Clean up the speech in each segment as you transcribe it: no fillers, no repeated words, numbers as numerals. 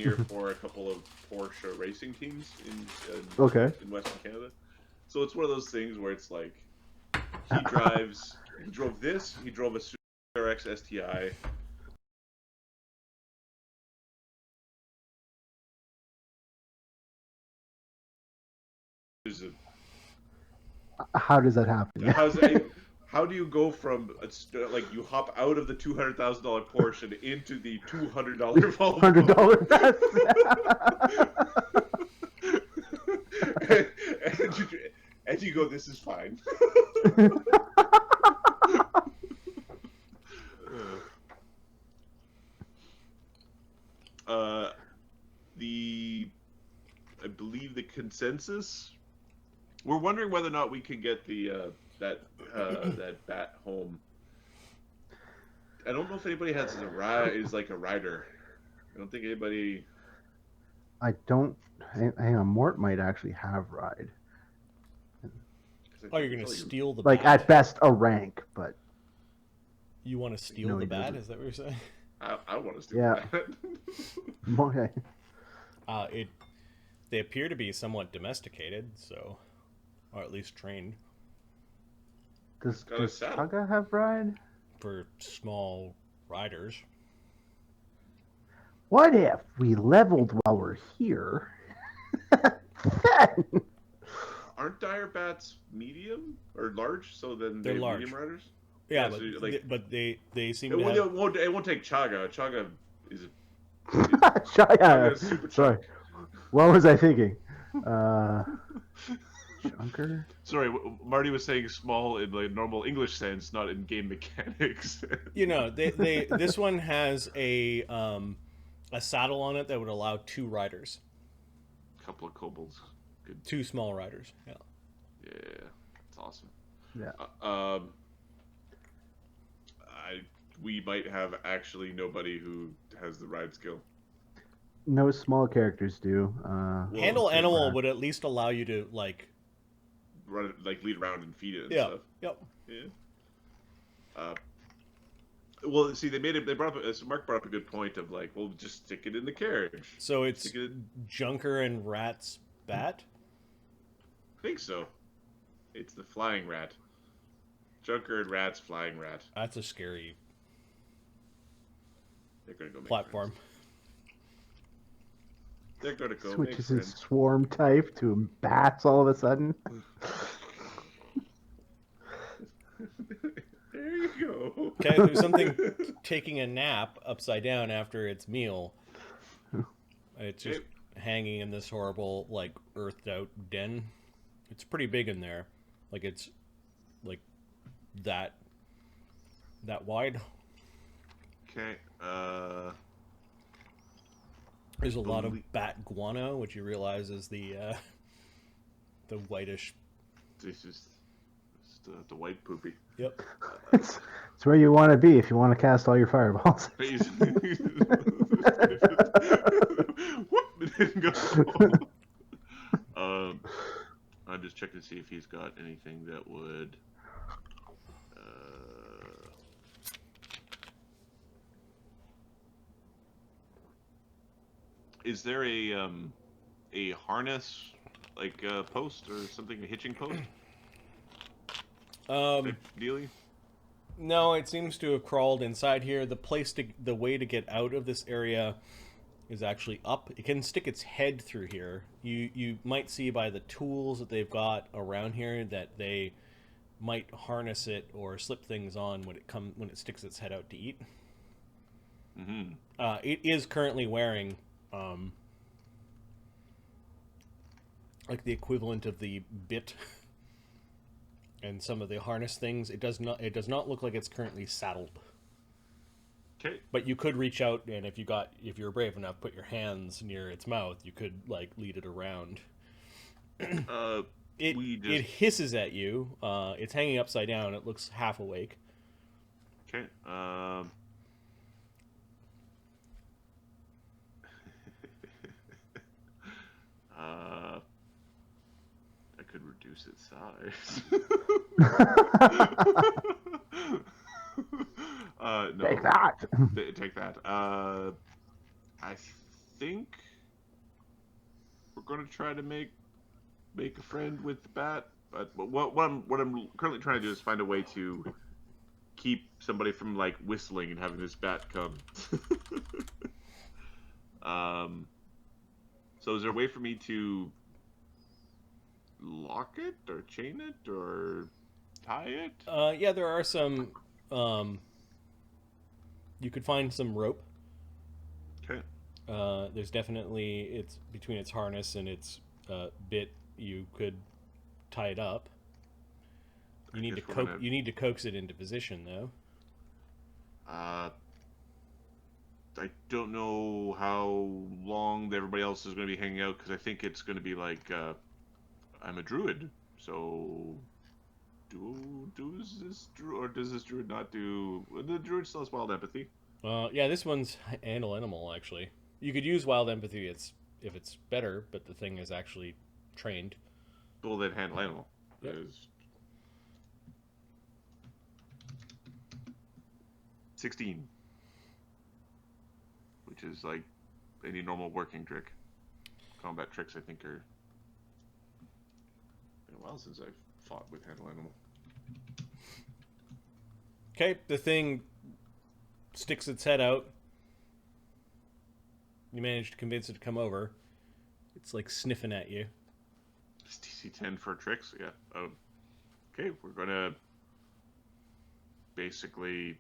engineer for a couple of Porsche racing teams in Western Canada. So it's one of those things where it's like he drove this, he drove a RX STI. How does that happen? How do you go from like you hop out of the $200,000 Porsche and into the $200 Volvo? $100 and you go, this is fine. I believe the consensus. We're wondering whether or not we can get the that bat home. I don't know if anybody is like a rider. I don't think anybody. I don't. Hang on, Mort might actually have ride. Oh, you're gonna steal the like bat? At best a rank, but you want to steal the bat? Is that what you're saying? I want to steal the bat. Okay. They appear to be somewhat domesticated, so, or at least trained. Does Chaga have ride? For small riders. What if we leveled while we're here? Aren't dire bats medium or large? So then they're large. Medium riders. Yeah, but they seem to have... it won't take Chaga. Chaga is. Chaga. Sorry. What was I thinking? Junker? Sorry, Marty was saying small in like normal English sense, not in game mechanics. This one has a saddle on it that would allow 2 riders. A couple of kobolds. Good. 2 small riders. Yeah. Yeah, that's awesome. Yeah. We might have actually nobody who has the ride skill. No small characters do. Handle animal would at least allow you to like run it, like lead around and feed it and stuff. Yep. Yeah. Well, see, Mark brought up a good point of like, well, just stick it in the carriage. So it's Junker and Rat's bat? I think so. It's the flying rat. Junker and Rat's flying rat. That's a scary They're gonna go make platform. Friends. They're gonna go switches make his friends. swarm type to bats all of a sudden. There you go. Okay, there's something taking a nap upside down after its meal. It's just hanging in this horrible, like, earthed out den. It's pretty big in there. Like, it's like that wide. Okay. There's a lot of bat guano, which you realize is the whitish. This is the white poopy. Yep. It's where you want to be if you want to cast all your fireballs. Whoop, it didn't go. I'm just checking to see if he's got anything that would. Is there a harness like post or something, a hitching post? Dealy? No, it seems to have crawled inside here. The way to get out of this area is actually up. It can stick its head through here. You might see by the tools that they've got around here that they might harness it or slip things on when it sticks its head out to eat. Mm-hmm. It is currently wearing like the equivalent of the bit and some of the harness things. It does not look like it's currently saddled. Okay. But you could reach out, and if you're brave enough, put your hands near its mouth. You could like lead it around. It hisses at you. It's hanging upside down. It looks half awake. Okay. I could reduce its size. No. Take that. Take that. I think we're going to try to make a friend with the bat. But what I'm currently trying to do is find a way to keep somebody from like whistling and having this bat come. So is there a way for me to lock it or chain it or tie it? Yeah, there are some. You could find some rope. Okay. There's definitely it's between its harness and its bit. You could tie it up. You need to You need to coax it into position, though. I don't know how long everybody else is going to be hanging out because I think it's going to be like I'm a druid, so does this druid not do? The druid still has wild empathy. Yeah, this one's handle animal actually. You could use wild empathy. If it's better, but the thing is actually trained. Well, then handle animal. Yep. Is 16. Which is like any normal working trick. Combat tricks, I think, are been a while since I've fought with handle animal. Okay, the thing sticks its head out. You manage to convince it to come over. It's like sniffing at you. It's DC 10 for tricks, yeah. Okay, we're gonna basically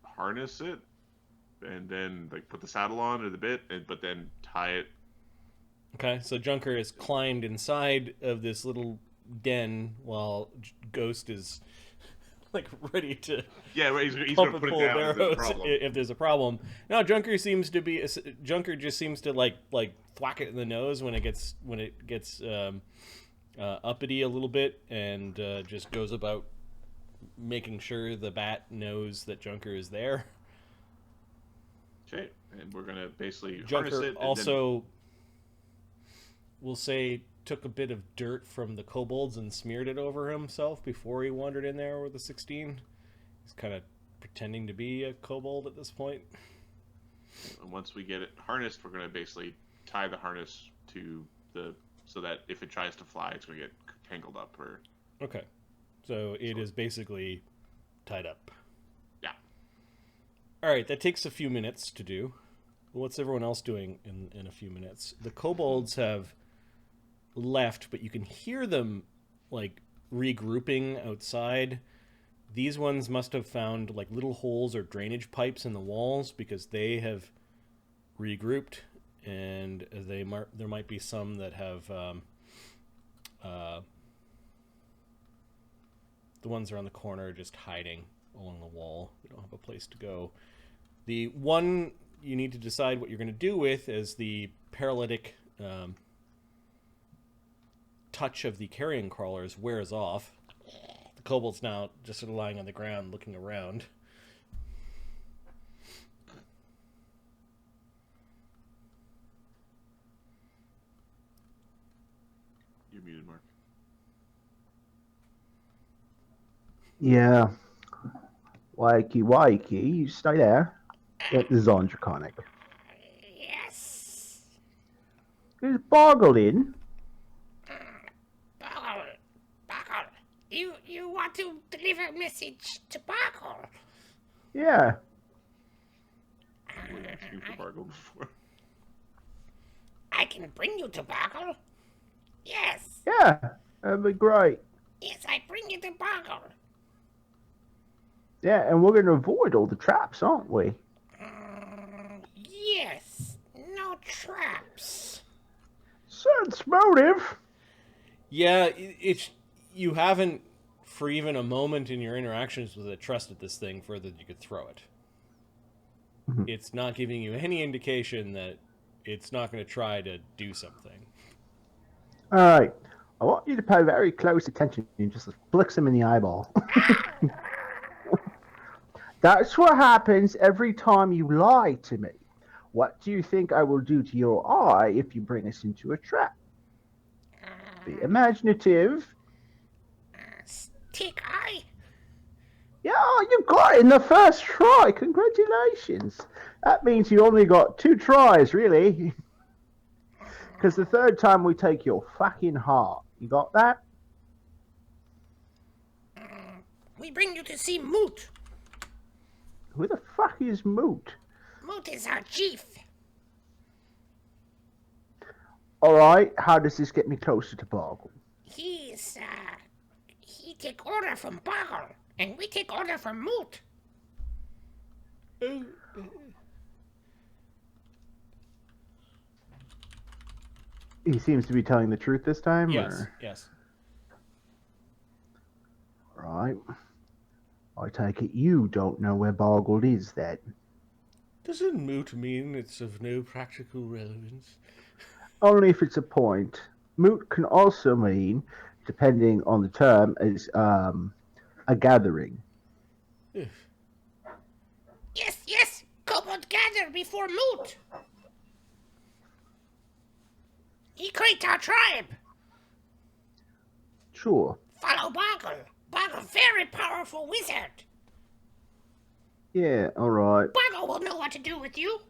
harness it. And then, like, put the saddle on or the bit, but then tie it. Okay, so Junker has climbed inside of this little den while Ghost is, like, ready to he's going to put it down if there's a problem. Now, Junker just seems to, like thwack it in the nose when it gets uppity a little bit and just goes about making sure the bat knows that Junker is there. Okay, and we're gonna basically Junker harness it. Also, we'll say took a bit of dirt from the kobolds and smeared it over himself before he wandered in there with the 16. He's kind of pretending to be a kobold at this point. And once we get it harnessed, we're gonna basically tie the harness to so that if it tries to fly, it's gonna get tangled up. Or okay, so it is basically tied up. All right, that takes a few minutes to do. What's everyone else doing in a few minutes? The kobolds have left, but you can hear them like regrouping outside. These ones must have found like little holes or drainage pipes in the walls because they have regrouped, and there might be some that have the ones around the corner just hiding along the wall. They don't have a place to go. The one you need to decide what you're going to do with is the paralytic touch of the carrion crawlers wears off. The kobold's now just sort of lying on the ground looking around. You're muted, Mark. Yeah. Wakey, you stay there. This is on Draconic. Yes. Is Bargle in? Bargle, you want to deliver a message to Bargle? Yeah. We asking for Bargle before. I can bring you to Bargle. Yes. Yeah, that'd be great. Yes, I bring you to Bargle. Yeah, and we're going to avoid all the traps, aren't we? Yes. No traps. Sense motive. Yeah, you haven't, for even a moment in your interactions with it, trusted this thing further than you could throw it. Mm-hmm. It's not giving you any indication that it's not going to try to do something. All right. I want you to pay very close attention and just flicks him in the eyeball. That's what happens every time you lie to me. What do you think I will do to your eye if you bring us into a trap? Be imaginative. Stick eye. Yeah, you got it in the first try. Congratulations. That means you only got 2 tries, really. Because the 3rd time we take your fucking heart. You got that? We bring you to see Moot. Who the fuck is Moot? Moot is our chief. Alright, how does this get me closer to Bargle? He take order from Bargle, and we take order from Moot. He seems to be telling the truth this time? Yes, Or? yes. Right. I take it you don't know where Bargle is, then. Doesn't moot mean it's of no practical relevance? Only if it's a point. Moot can also mean, depending on the term, is a gathering. Yes, yes, kobold gather before Moot. He create our tribe. Sure. Follow Bargle. Bargle, very powerful wizard. Yeah, alright. Bargle will know what to do with you.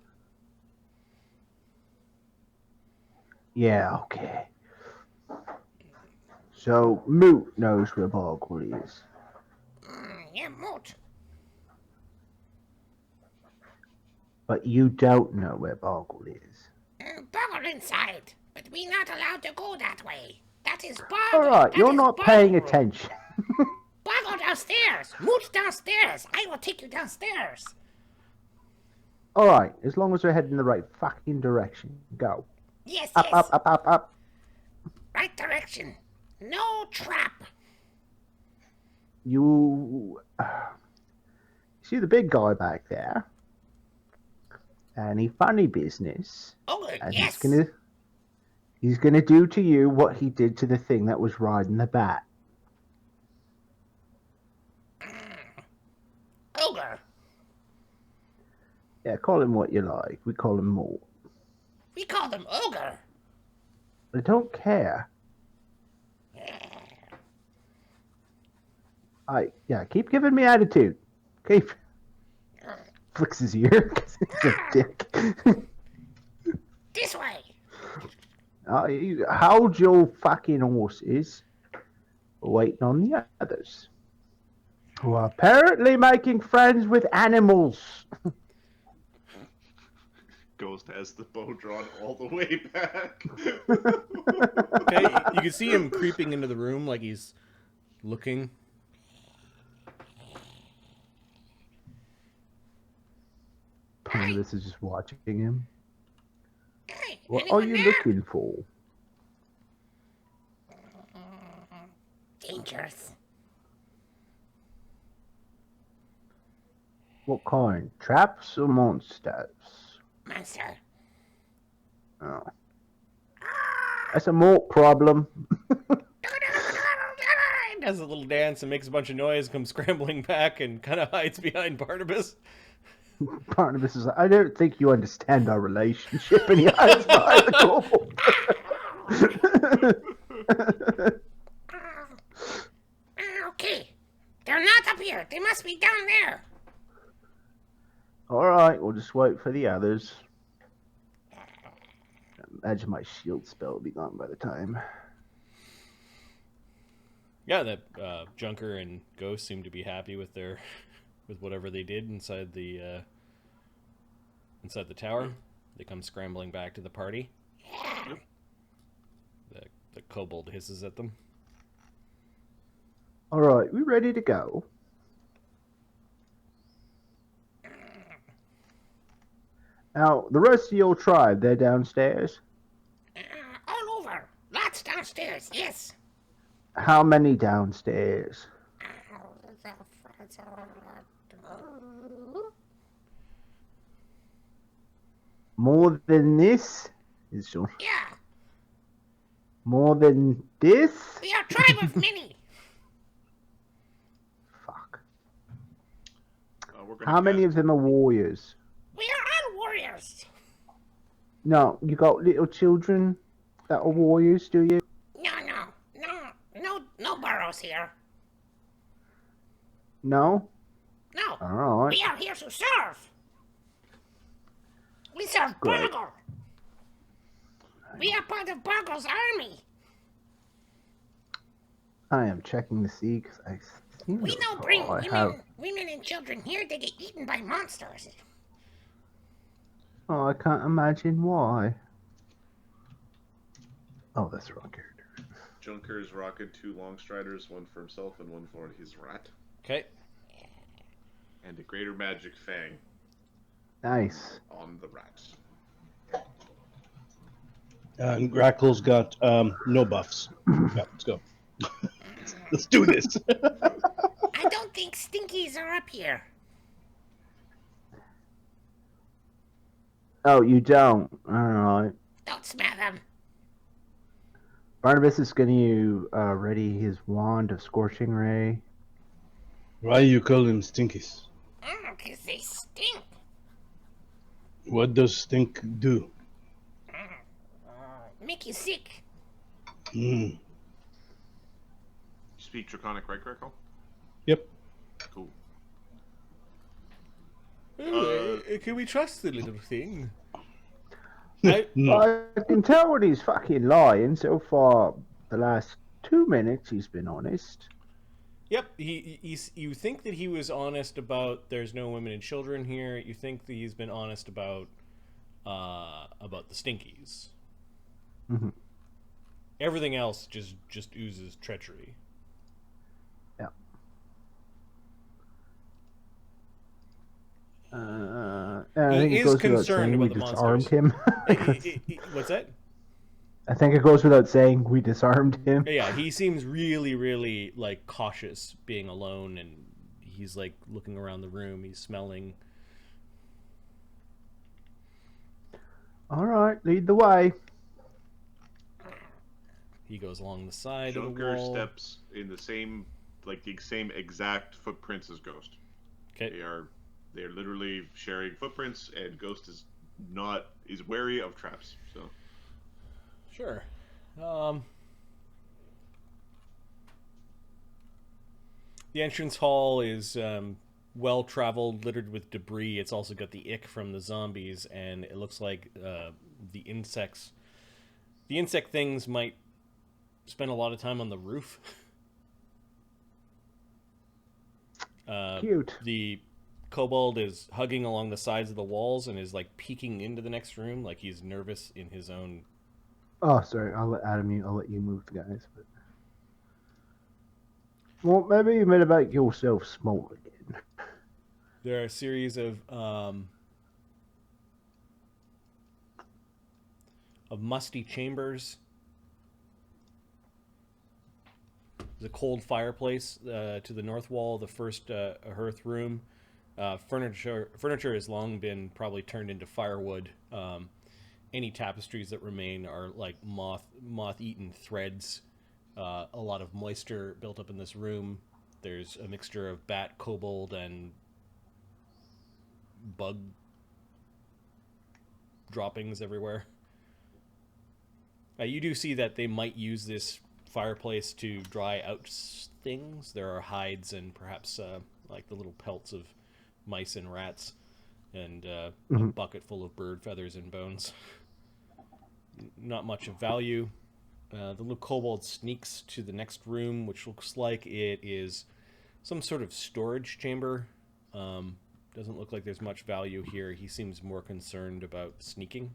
Yeah, okay. So, Moot knows where Bargle is. Yeah, Moot. But you don't know where Bargle is. Bargle inside, but we not allowed to go that way. That is Bargle. Alright, That you're is not Bargle paying rule. attention. Bargle downstairs. Moot downstairs. I will take you downstairs. Alright, as long as we're heading in the right fucking direction. Go. Yes, Up, yes. up, up, up, up. Right direction. No trap. You see the big guy back there? Any funny business? Oh, And yes. he's gonna do to you what he did to the thing that was riding the bat. Ogre. Yeah, call him what you like. We call him Mort. We call them Ogre. I don't care. Keep giving me attitude. Keep flicks his ear. He's a dick. This way. Hold your fucking horses. Waiting on the others, who are apparently making friends with animals. Ghost has the bow drawn all the way back. Okay, you can see him creeping into the room like he's looking. Barnabas is just watching him. Hey, What anyone are you there? looking for? Dangerous. What kind? Traps or monsters? Monster. Oh. That's a Mort problem. Does a little dance and makes a bunch of noise, comes scrambling back and kind of hides behind Barnabas. Barnabas is like, I don't think you understand our relationship, and he hides behind the kobold. Okay. They're not up here. They must be down there. Alright, we'll just wait for the others. Imagine my shield spell will be gone by the time. Yeah, that Junker and Ghost seem to be happy with with whatever they did inside the tower. They come scrambling back to the party. The kobold hisses at them. Alright, we ready to go? Now, the rest of your tribe, they're downstairs? All over. Lots downstairs. Yes. How many downstairs? More than this? Yeah. More than this? We are a tribe of many. Fuck. We're gonna How many get- of them are warriors? We are all warriors. No, you got little children that are warriors, do you? No burrows here. No? No. Alright. We are here to serve. We serve Great. Bargle. We are part of Bargle's army. I am checking to see because I seem We to don't bring recall I have. women and children here to get eaten by monsters. Oh, I can't imagine why. Oh, that's the wrong character. Junker's rocketed 2 Longstriders, one for himself and one for his rat. Okay. And a Greater Magic Fang Nice. on the rat. And Grackle's got no buffs. Yeah, let's go. Let's do this. I don't think stinkies are up here. Oh, you don't. All right. Don't smell them. Barnabas is going to ready his wand of Scorching Ray. Why you call them stinkies? Oh, 'cause they stink. What does stink do? Make you sick. Mm. You speak Draconic, right, Greco? Yep. Cool. Can we trust the little thing? No. I can tell when he's fucking lying. So far, the last 2 minutes, he's been honest. Yep, you think that he was honest about there's no women and children here. You think that he's been honest about the stinkies. Mm-hmm. Everything else just oozes treachery. Yeah. I think He it is goes without concerned saying we about the disarmed monsters. him. What's that? I think it goes without saying we disarmed him. Yeah, he seems really, really like cautious being alone, and he's like looking around the room. He's smelling. All right, lead the way. He goes along the side Junker of the wall. steps in the same exact footprints as Ghost. Okay. They're literally sharing footprints, and Ghost is wary of traps. So Sure. The entrance hall is well traveled, littered with debris. It's also got the ick from the zombies, and it looks like the insect things might spend a lot of time on the roof. Cute. The kobold is hugging along the sides of the walls and is like peeking into the next room, like he's nervous in his own. Oh, sorry. I'll let you move the guys. But... Well, maybe you made make yourself small again. There are a series of musty chambers. There's a cold fireplace to the north wall of the first hearth room. Furniture has long been probably turned into firewood. Any tapestries that remain are like moth-eaten threads. A lot of moisture built up in this room. There's a mixture of bat, kobold, and bug droppings everywhere. You do see that they might use this fireplace to dry out things. There are hides and perhaps like the little pelts of mice and rats, and a bucket full of bird feathers and bones. Not much of value. The little kobold sneaks to the next room, which looks like it is some sort of storage chamber. Doesn't look like there's much value here. He seems more concerned about sneaking.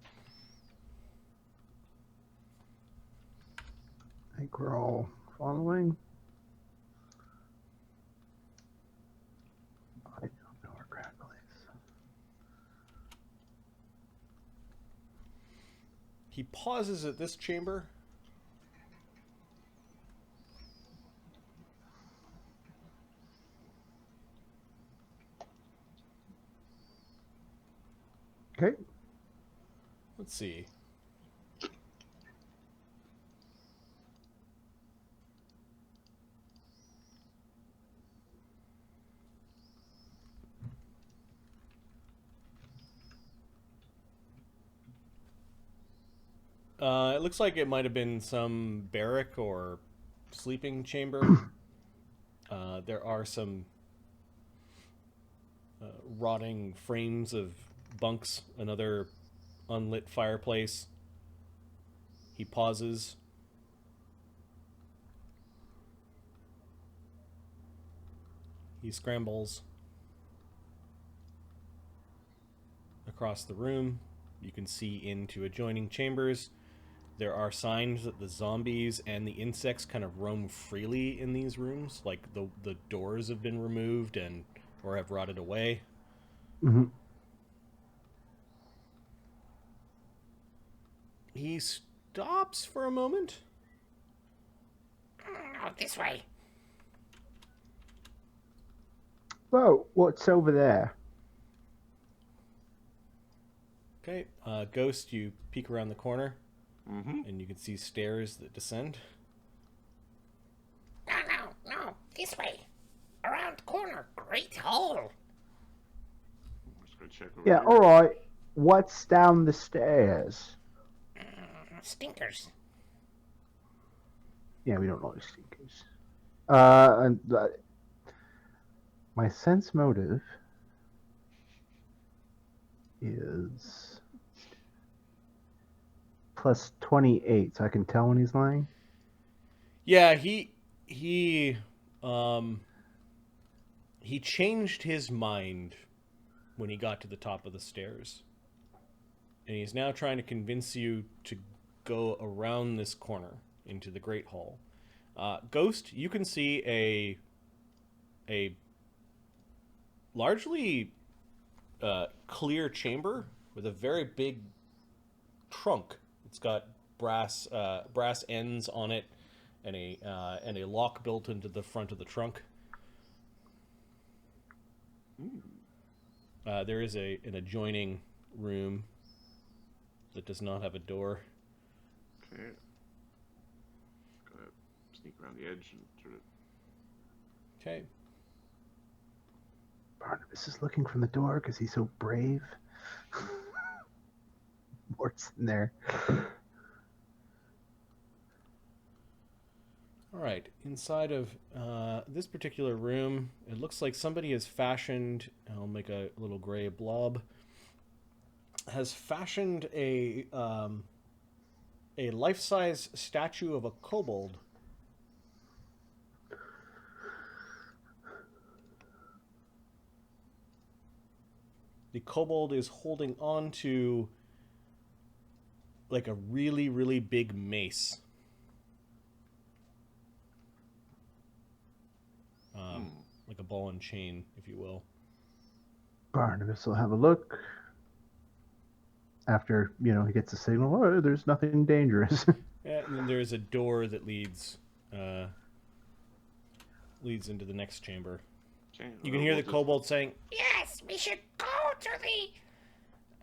I think we're all following. I don't know where Grackle is. He pauses at this chamber. Okay. Let's see. It looks like it might have been some barrack or sleeping chamber. There are some rotting frames of bunks, another unlit fireplace. He pauses. He scrambles across the room. You can see into adjoining chambers. There are signs that the zombies and the insects kind of roam freely in these rooms, like the doors have been removed and or have rotted away. Mm-hmm. He stops for a moment. Oh, this way. Whoa, what's over there? Okay, Ghost, you peek around the corner, Mm-hmm. and you can see stairs that descend. No, this way. Around the corner, great hole. I'm just gonna check over Yeah, here. all right. What's down the stairs? Stinkers. Yeah, we don't like stinkers. My sense motive is plus 28, so I can tell when he's lying. Yeah, he changed his mind when he got to the top of the stairs. And he's now trying to convince you to go around this corner into the Great Hall. Ghost, you can see a largely clear chamber with a very big trunk. It's got brass ends on it and a lock built into the front of the trunk. There is an adjoining room that does not have a door. Okay. Gonna sneak around the edge and sort of. Okay. Barnabas is looking from the door because he's so brave. Mort's in there. All right. Inside of this particular room, it looks like somebody has fashioned. I'll make a little gray blob. Has fashioned a life-size statue of a kobold. The kobold is holding on to like a really, really big mace. Like a ball and chain, if you will. Barnabas will have a look. After, he gets a signal, oh, there's nothing dangerous. Yeah, and then there's a door that leads into the next chamber. Okay, You can hear the just- kobold saying, Yes, we should go to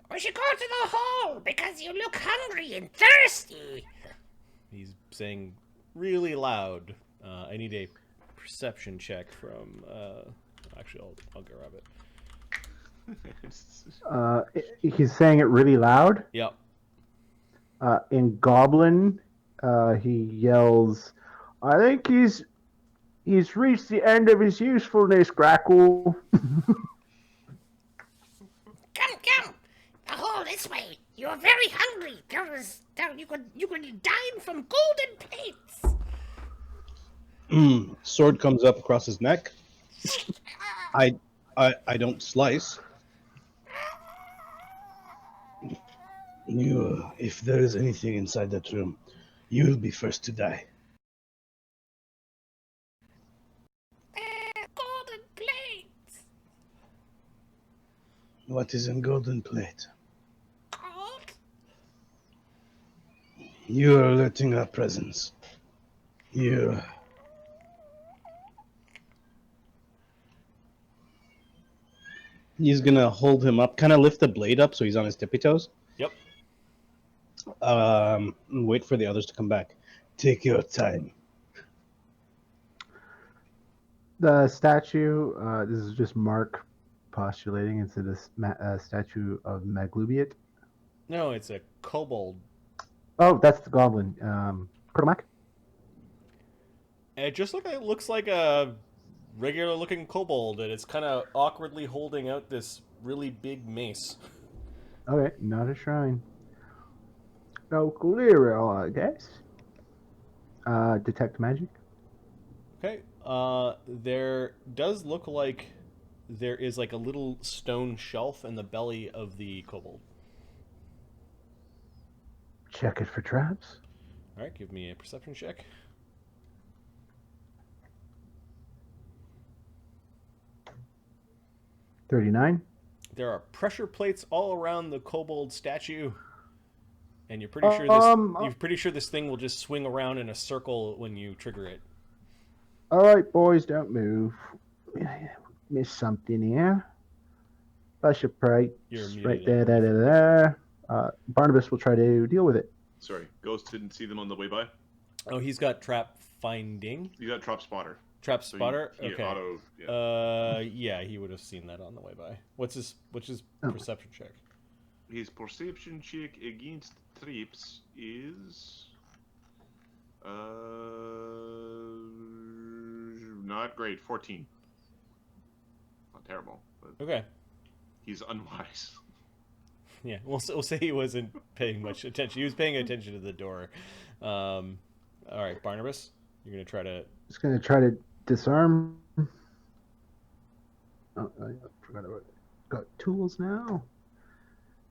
the hole because you look hungry and thirsty. he's saying really loud. I need a perception check from. Actually, I'll grab it. He's saying it really loud. Yep. In Goblin, he yells, I think he's reached the end of his usefulness, Grackle. Come, the hole this way. You are very hungry. You could dine from golden plates. Sword comes up across his neck. I don't slice. If there is anything inside that room, you'll be first to die. Golden plates. What is in golden plate? Gold? You are alerting our presence. You. He's gonna hold him up, kind of lift the blade up so he's on his tippy toes. Yep. And wait for the others to come back. Take your time. The statue, this is just Mark postulating, it's a statue of Maglubiet. No, it's a kobold. Oh, that's the Goblin. Protomac? It just looks like a regular looking kobold, and it's kind of awkwardly holding out this really big mace. Okay, not a shrine. local area, I guess. Detect magic. Okay. There does look like there is like a little stone shelf in the belly of the kobold. Check it for traps. All right, give me a perception check. 39. There are pressure plates all around the kobold statue, and you're pretty sure this thing will just swing around in a circle when you trigger it. All right, boys, don't move. Missed something here. Pressure plate. You're Right muted. there. Barnabas will try to deal with it. Sorry, Ghost didn't see them on the way by. Oh, he's got trap finding. You got trap spotter. Trap So spotter. he Okay. auto. Yeah. Yeah, he would have seen that on the way by. What's his Oh. perception check? His perception check against traps is not great. 14. Not terrible, but Okay. he's unwise. Yeah, we'll say he wasn't paying much attention. He was paying attention to the door. All right, Barnabas, you're gonna try to. Just gonna try to disarm. Oh, I forgot about it. Got tools now.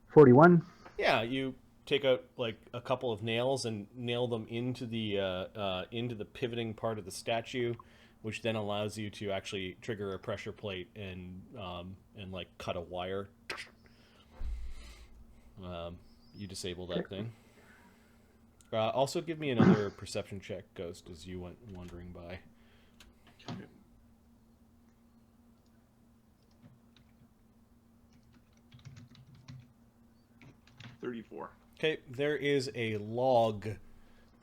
41. Yeah, you take out like a couple of nails and nail them into the pivoting part of the statue, which then allows you to actually trigger a pressure plate and like cut a wire. You disable that thing. Also, give me another perception check, Ghost, as you went wandering by. Okay. $34. Okay, there is a log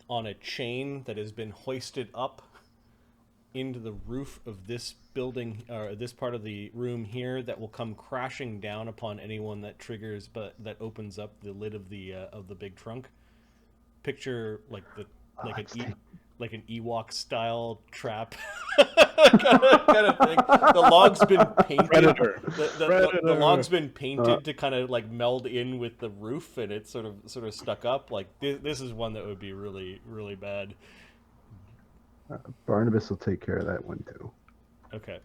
on a chain that has been hoisted up into the roof of this building, or this part of the room here, that will come crashing down upon anyone that triggers, but that opens up the lid of the big trunk. Picture like like an Ewok style trap kind of thing. The log's been painted. Predator. The log's been painted to kind of like meld in with the roof, and it's sort of stuck up. Like this is one that would be really, really bad. Barnabas will take care of that one too. Okay.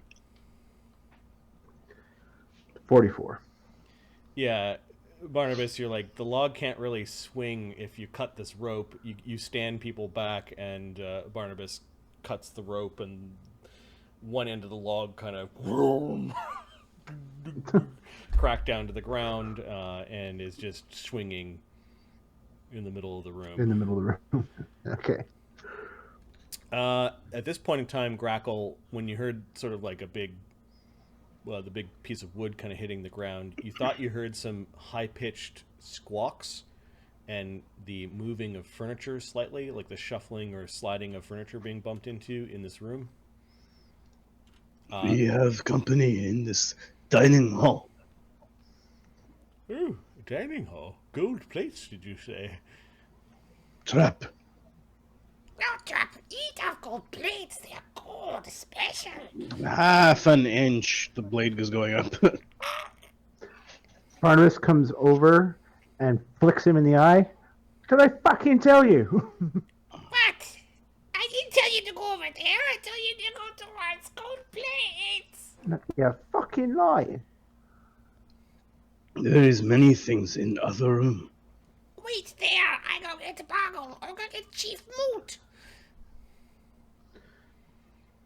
44. Yeah, Barnabas, you're like, the log can't really swing if you cut this rope. You stand people back, and Barnabas cuts the rope, and one end of the log kind of cracked down to the ground and is just swinging in the middle of the room. In the middle of the room. Okay. At this point in time, Grackle, when you heard sort of like the big piece of wood kind of hitting the ground, you thought you heard some high-pitched squawks and the moving of furniture slightly, like the shuffling or sliding of furniture being bumped into in this room. We have company in this dining hall. Ooh, dining hall. Gold plates, did you say? Trap. No, Trap, eat our gold plates. They're gold special. Half an inch. The blade is going up. Barnabas comes over and flicks him in the eye. Did I fucking tell you? What? I didn't tell you to go over there. I told you to go towards gold plates. You're fucking lying. There is many things in the other room. Wait there. I go get Bargle. I go get Chief Moot.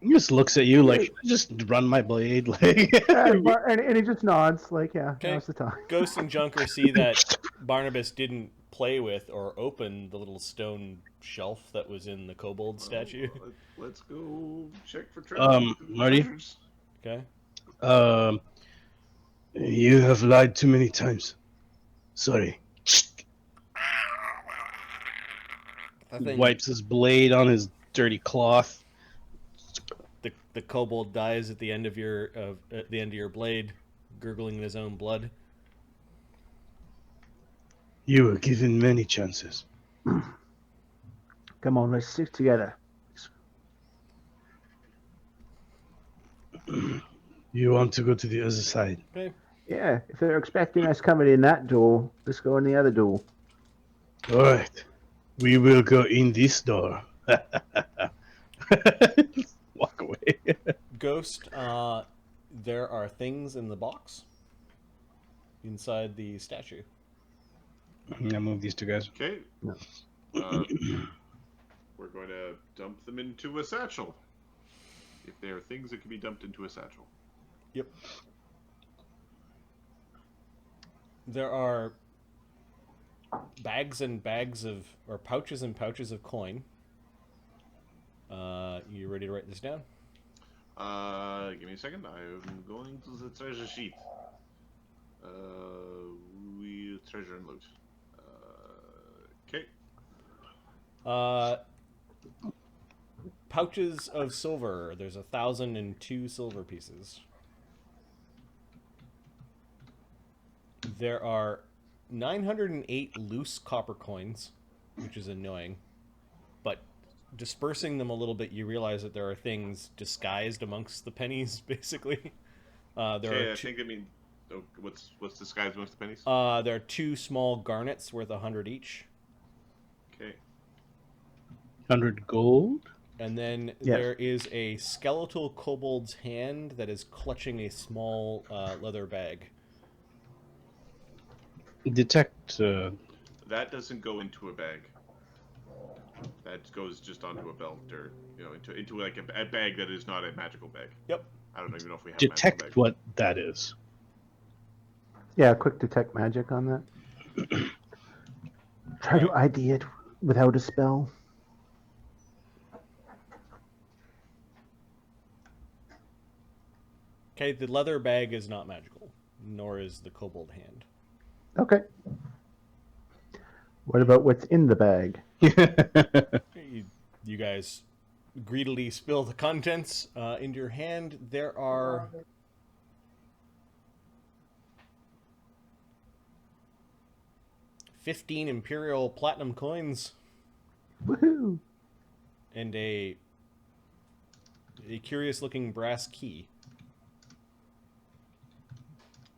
He just looks at you like, just run my blade. Like, And he just nods, like, yeah, Okay. now's the time. Ghost and Junker see that Barnabas didn't play with or open the little stone shelf that was in the kobold statue. Let's go check for traps. Marty? Okay. You have lied too many times. Sorry. I think Wipes his blade on his dirty cloth. the kobold dies at the end of your blade, gurgling in his own blood. You were given many chances. Come on, let's stick together. You want to go to the other side. Okay. Yeah, if they're expecting us coming in that door, let's go in the other door. All right. We will go in this door. Walk away. Ghost, there are things in the box inside the statue. I move these two guys. Okay. No. We're going to dump them into a satchel. If there are things that can be dumped into a satchel. Yep. There are bags and bags of, or pouches and pouches of coin. You ready to write this down? Give me a second. I'm going to the treasure sheet. We treasure and loot. Okay. Pouches of silver. There's 1,002 silver pieces. There are 908 loose copper coins, which is annoying. But dispersing them a little bit, you realize that there are things disguised amongst the pennies, basically. Okay, I think I mean, what's disguised amongst the pennies? There are 2 small garnets worth 100 each. Okay. 100 gold. And then Yes. there is a skeletal kobold's hand that is clutching a small leather bag. Detect. That doesn't go into a bag. That goes just onto a belt, or into like a bag that is not a magical bag. Yep. I don't even know if we have Detect magical bags. what that is. Yeah, quick detect magic on that. Try to ID it without a spell. Okay, the leather bag is not magical, nor is the kobold hand. Okay. What about what's in the bag? You guys greedily spill the contents into your hand. There are 15 imperial platinum coins Woohoo! and a curious-looking brass key.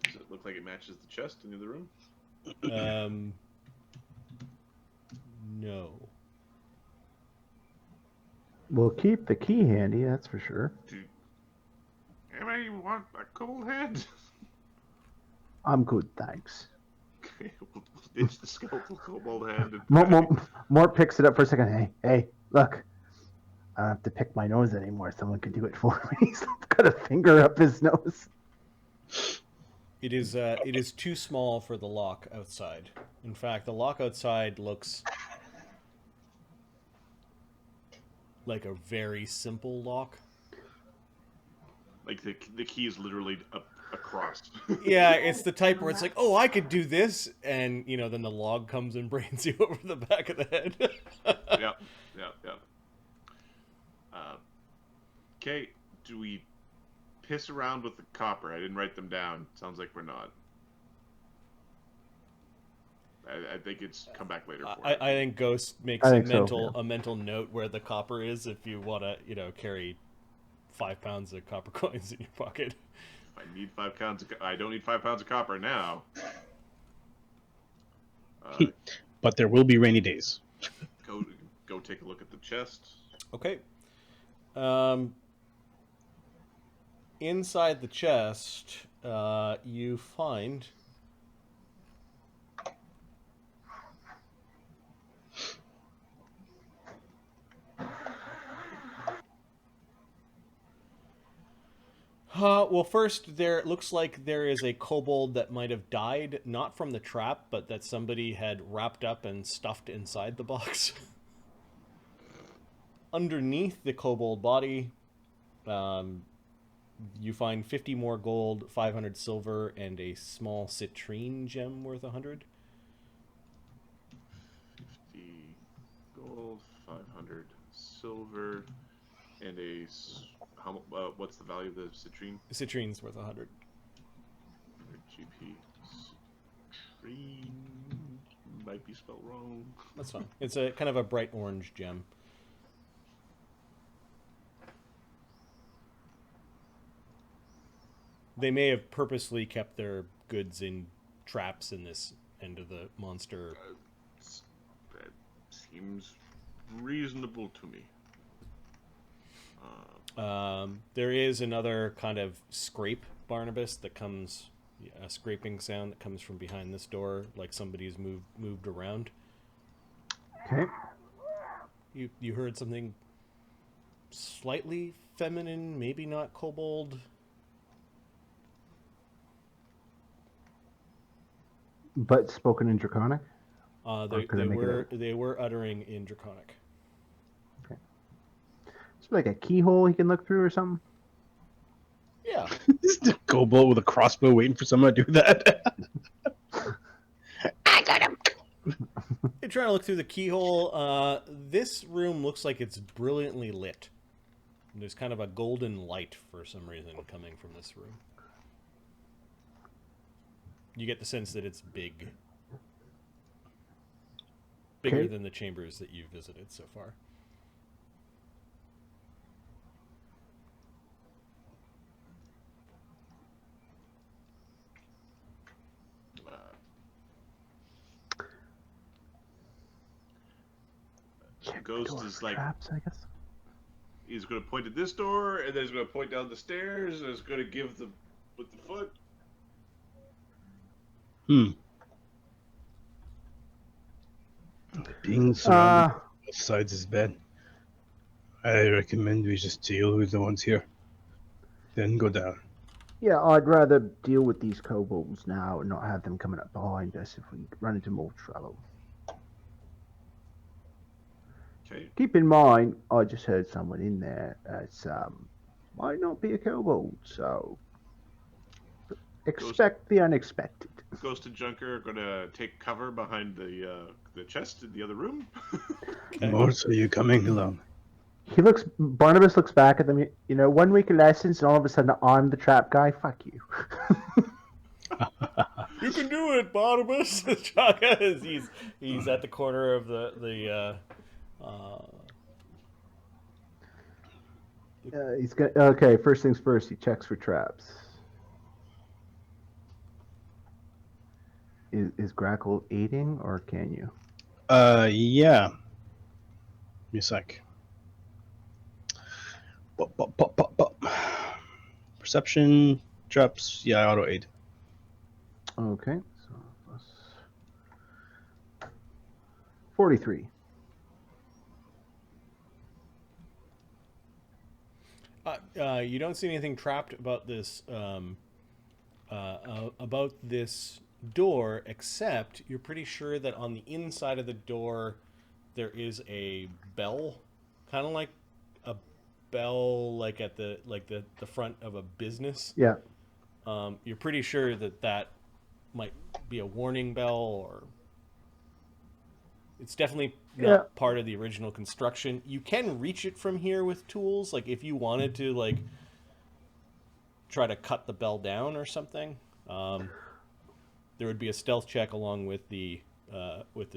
Does it look like it matches the chest in the other room? No. We'll keep the key handy, that's for sure. Do anybody want a cold hand? I'm good, thanks. Okay, we'll ditch the skeletal kobold hand. And Mort picks it up for a second. Hey, look. I don't have to pick my nose anymore. Someone can do it for me. He's got a finger up his nose. It is too small for the lock outside. In fact, the lock outside looks like a very simple lock. Like the key is literally across. Yeah, it's the type where it's like, oh, I could do this, and then the log comes and brains you over the back of the head. Yeah. Okay, do we piss around with the copper? I didn't write them down. Sounds like we're not. I think it's come back later. I think Ghost makes I a think so, mental yeah. a mental note where the copper is if you want to carry 5 pounds of copper coins in your pocket. If I need 5 pounds, I don't need 5 pounds of copper now. But there will be rainy days. Go take a look at the chest. Okay. Inside the chest, you find well, first, there looks like there is a kobold that might have died, not from the trap, but that somebody had wrapped up and stuffed inside the box. Underneath the kobold body, you find 50 more gold, 500 silver, and a small citrine gem worth 100. 50 gold, 500 silver, and what's the value of the citrine? Citrine's worth 100. 100 GP. Citrine might be spelled wrong. That's fine. It's a kind of a bright orange gem. They may have purposely kept their goods in traps in this end of the monster. Seems reasonable to me. There is another kind of scrape, Barnabas, that comes, a scraping sound that comes from behind this door, like somebody's moved around. Okay. You heard something slightly feminine, maybe not kobold. But spoken in Draconic? They were uttering in Draconic. Okay. It's like a keyhole he can look through or something? Yeah. Is the kobold with a crossbow waiting for someone to do that? I got him. You're trying to look through the keyhole. This room looks like it's brilliantly lit. There's kind of a golden light for some reason coming from this room. You get the sense that it's big. Bigger Okay. than the chambers that you've visited so far. Check the Ghost door is for like- traps, I guess. He's going to point at this door, and then he's going to point down the stairs, and he's going to give the with the foot. Being surrounded on both sides is bad. I recommend we just deal with the ones here. Then go down. Yeah, I'd rather deal with these kobolds now and not have them coming up behind us if we run into more trouble. Okay. Keep in mind, I just heard someone in there. It's might not be a kobold, so expect the unexpected. Ghost and Junker are going to take cover behind the chest in the other room. Okay. Morse, are you coming along? Barnabas looks back at them. You know, 1 week of lessons, and all of a sudden I'm the trap guy. Fuck you. You can do it, Barnabas. Chaka is he's at the corner of He's got okay. First things first, he checks for traps. Is Grackle aiding, or can you? Yeah. Give me a sec. Bop. Perception, traps, yeah, auto aid. Okay, so plus 43. You don't see anything trapped about this door, except you're pretty sure that on the inside of the door there is a bell, kind of like a bell, like at the front of a business. Yeah. You're pretty sure that might be a warning bell, or it's definitely not part of the original construction. You can reach it from here with tools, like if you wanted to, like try to cut the bell down or something. There would be a stealth check along with the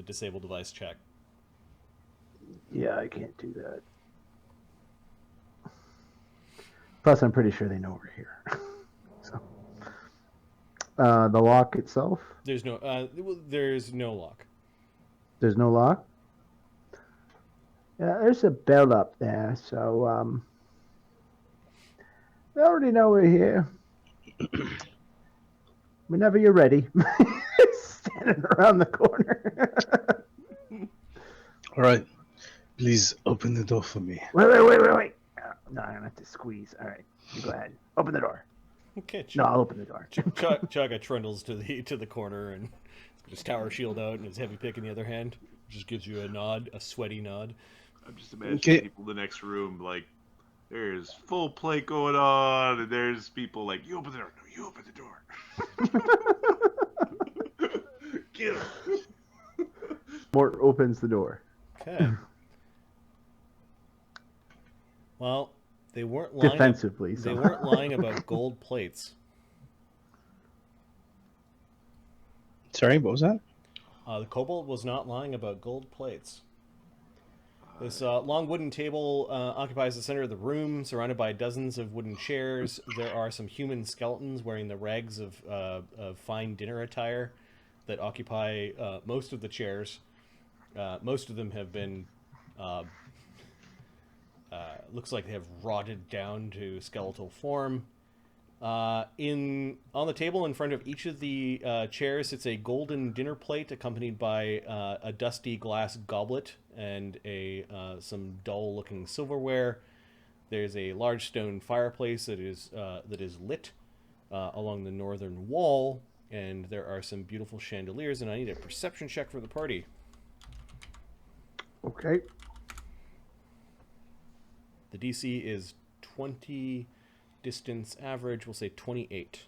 disable device check. Yeah, I can't do that. Plus, I'm pretty sure they know we're here. So, the lock itself. There's no lock. There's no lock. Yeah, there's a bell up there, so they already know we're here. Whenever you're ready. Standing around the corner. All right. Please open the door for me. Wait. No, I'm gonna have to squeeze. All right, you go ahead. Open the door. Okay. No, I'll open the door. Chaga trundles to the corner and his tower shield out and his heavy pick in the other hand. Just gives you a nod, a sweaty nod. I'm just imagining people in the next room, like, there's full play going on, and there's people like, you open the door. No, you open the door. Get him. Mort opens the door. Okay. Well, they weren't lying. Defensively, They weren't lying about gold plates. Sorry, what was that? The kobold was not lying about gold plates. This long wooden table occupies the center of the room, surrounded by dozens of wooden chairs. There are some human skeletons wearing the rags of fine dinner attire that occupy most of the chairs. Most of them have been, looks like they have rotted down to skeletal form. On the table in front of each of the chairs sits a golden dinner plate accompanied by a dusty glass goblet and some dull-looking silverware. There's a large stone fireplace that is lit along the northern wall, and there are some beautiful chandeliers. And I need a perception check for the party. Okay. The DC is 20. Distance average, we'll say 28.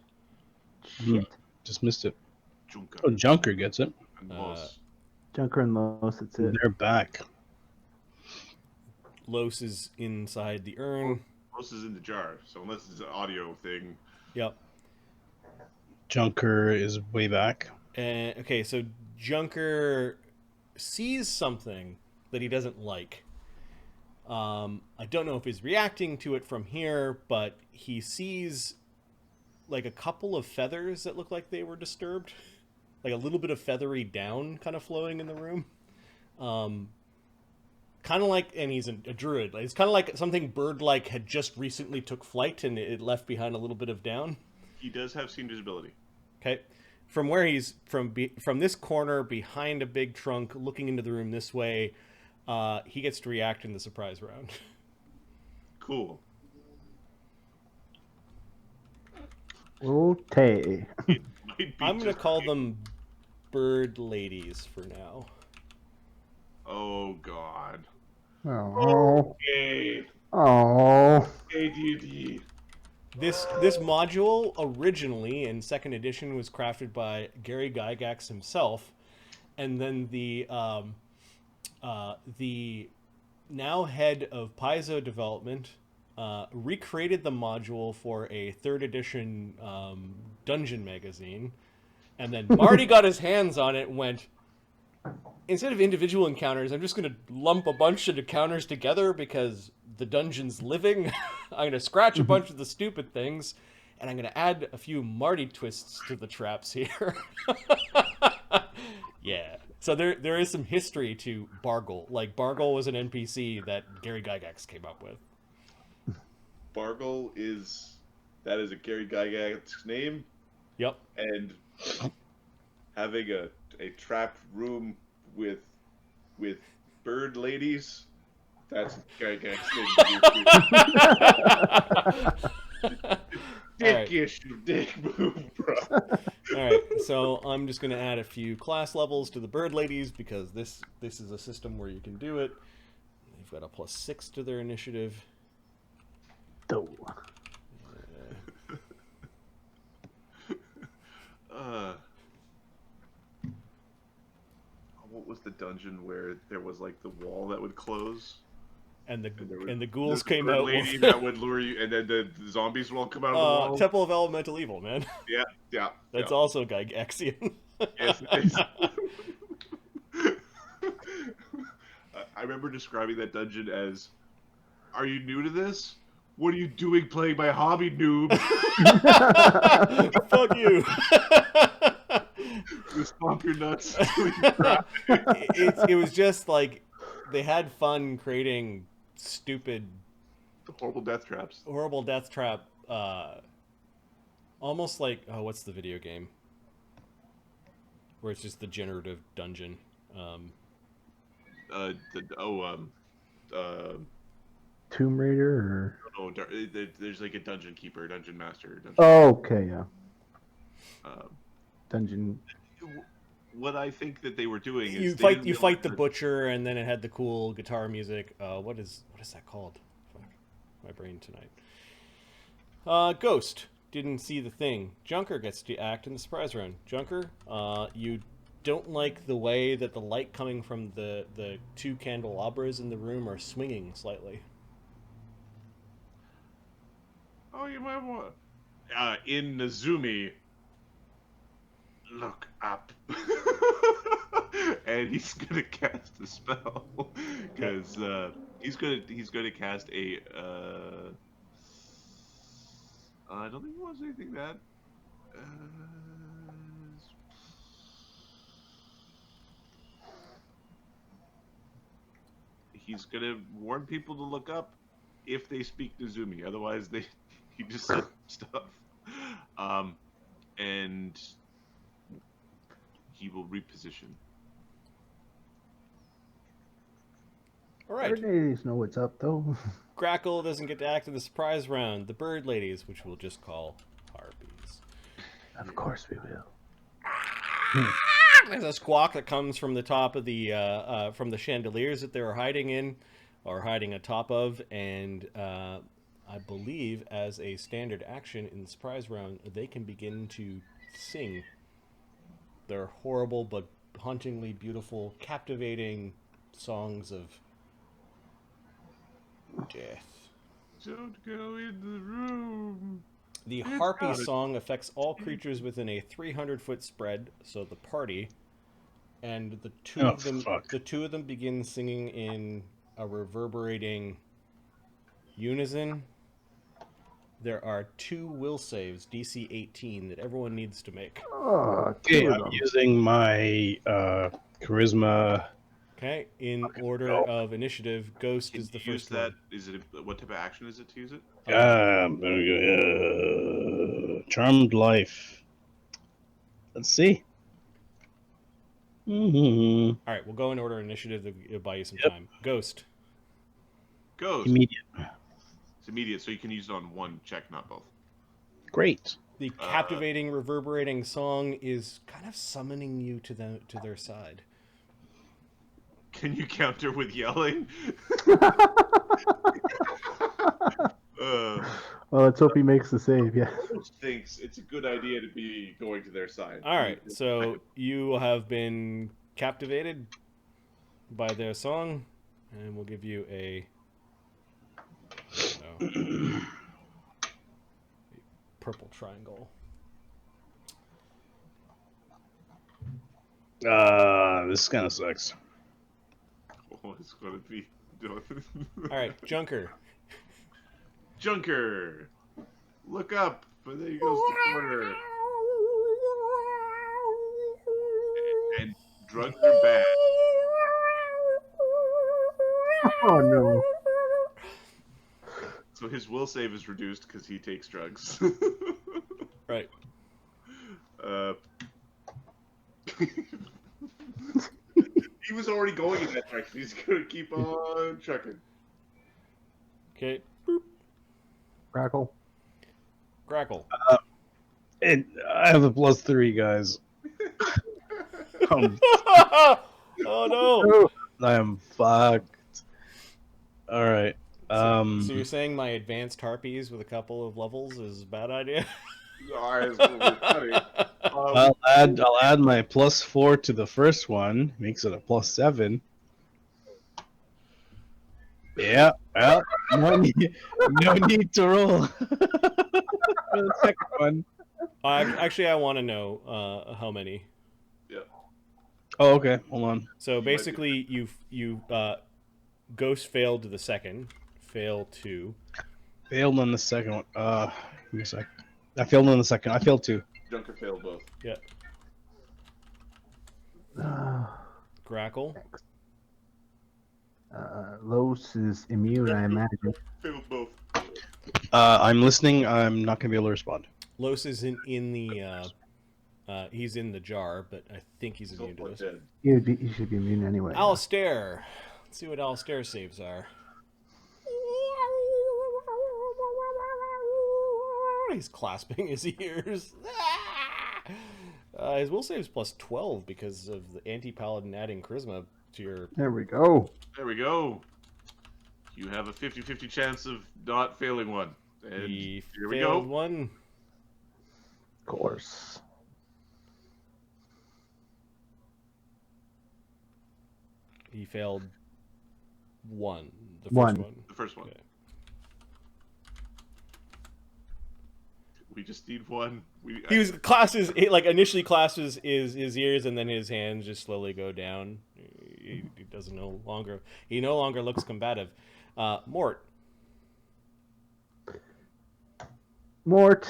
Shit. Just missed it. Junker. Oh, Junker gets it. And Los. Junker and Los, that's it. They're back. Los is inside the urn. Los is in the jar, so unless it's an audio thing. Yep. Junker is way back. Okay, so Junker sees something that he doesn't like. I don't know if he's reacting to it from here, but he sees like a couple of feathers that look like they were disturbed. Like a little bit of feathery down kind of flowing in the room. Kind of like, and he's a druid. It's kind of like something bird-like had just recently took flight and it left behind a little bit of down. He does have seen visibility. Okay. From where he's, from this corner behind a big trunk looking into the room this way, he gets to react in the surprise round. Cool. Okay. I'm going to call them bird ladies for now. Oh God. Oh. Okay. Oh. ADD. This module originally in second edition was crafted by Gary Gygax himself, and then the now head of Paizo development recreated the module for a third edition dungeon magazine, and then Marty got his hands on it and went, instead of individual encounters, I'm just going to lump a bunch of encounters together because the dungeon's living. I'm going to scratch a bunch of the stupid things, and I'm going to add a few Marty twists to the traps here. Yeah. So there is some history to Bargle. Like, Bargle was an NPC that Gary Gygax came up with. Bargle is a Gary Gygax name. Yep. And having a trapped room with bird ladies, that's Gygax thing to do. Dickish dick move, bro. Alright, so I'm just going to add a few class levels to the bird ladies because this is a system where you can do it. They've got a +6 to their initiative. Oh. What was the dungeon where there was like the wall that would close? And the ghouls came bird out lady with that would lure you, and then the zombies will all come out of the wall. Temple of Elemental Evil, man. Yeah. That's also Gygaxian. Yes, it is. I remember describing that dungeon as, "Are you new to this? What are you doing playing my hobby, noob?" Fuck you. You stomp your nuts. It was just like they had fun creating stupid, Horrible death traps. horrible death trap. Almost like, oh, what's the video game where it's just the generative dungeon? Tomb Raider or... There's like a dungeon keeper, dungeon master. Okay, yeah. Dungeon. What I think that they were doing is you fight the butcher, and then it had the cool guitar music. What is that called? Fuck, my brain tonight. Ghost didn't see the thing. Junker gets to act in the surprise round. Junker, you don't like the way that the light coming from the two candelabras in the room are swinging slightly. Oh, you might want. In Nazumi, look up. And he's gonna cast a spell because he's gonna cast a. I don't think he wants anything that. he's gonna warn people to look up if they speak Nizumi. Otherwise, he just said stuff. And he will reposition. All right. Bird ladies know what's up, though. Grackle doesn't get to act in the surprise round. The bird ladies, which we'll just call harpies. Of course we will. There's a squawk that comes from the top of the from the chandeliers that they were hiding in, or hiding atop of, and I believe as a standard action in the surprise round, they can begin to sing their horrible but hauntingly beautiful, captivating songs of death. Don't go in the room. The harpy song affects all creatures within a 300-foot spread, so the party, and the two of them begin singing in a reverberating unison. There are 2 will saves, DC 18, that everyone needs to make. Okay, I'm using my charisma. Okay, in order of initiative, Ghost is the first that. one. Is it what type of action is it to use it? Charmed life. Let's see. All right, we'll go in order of initiative. It'll buy you some time. Ghost. Immediate. It's immediate, so you can use it on one check, not both. Great. The captivating, reverberating song is kind of summoning you to their side. Can you counter with yelling? Well, let's hope he makes the save, yeah. Thinks it's a good idea to be going to their side. All right, so you have been captivated by their song, and we'll give you a purple triangle. This kind of sucks. Oh, it's gonna be. All right, Junker. Junker, look up. But there goes the corner. And drugs are bad. Oh no. So his will save is reduced because he takes drugs. Right. He was already going in that direction. He's gonna keep on trucking. Okay. Grackle. Grackle. And I have a +3, guys. Oh no! I am fucked. All right. So you're saying my advanced harpies with a couple of levels is a bad idea? Eyes will be funny. I'll add my +4 to the first one. Makes it a +7. Yeah. Well, no need to roll for the second one. Actually, I want to know how many. Yeah. Oh, okay. Hold on. So basically, you Ghost failed to the second, failed to. Failed on the second one. Give me a sec. I failed on the second. I failed 2. Junker failed both. Yeah. Grackle. Los is immune, I imagine. Failed both. I'm listening. I'm not gonna be able to respond. Los isn't in the. He's in the jar, but I think he's immune to this. He should be immune anyway. Alistair. Let's see what Alistair saves are. He's clasping his ears. His will save is +12 because of the anti-paladin adding charisma to your... There we go. There we go. You have a 50-50 chance of not failing one. And He here we go. failed one. Of course. He failed one. The first One. one. The first one. Okay. We just need one. He was initially clasps his ears, and then his hands just slowly go down. He doesn't no longer looks combative. Mort. Mort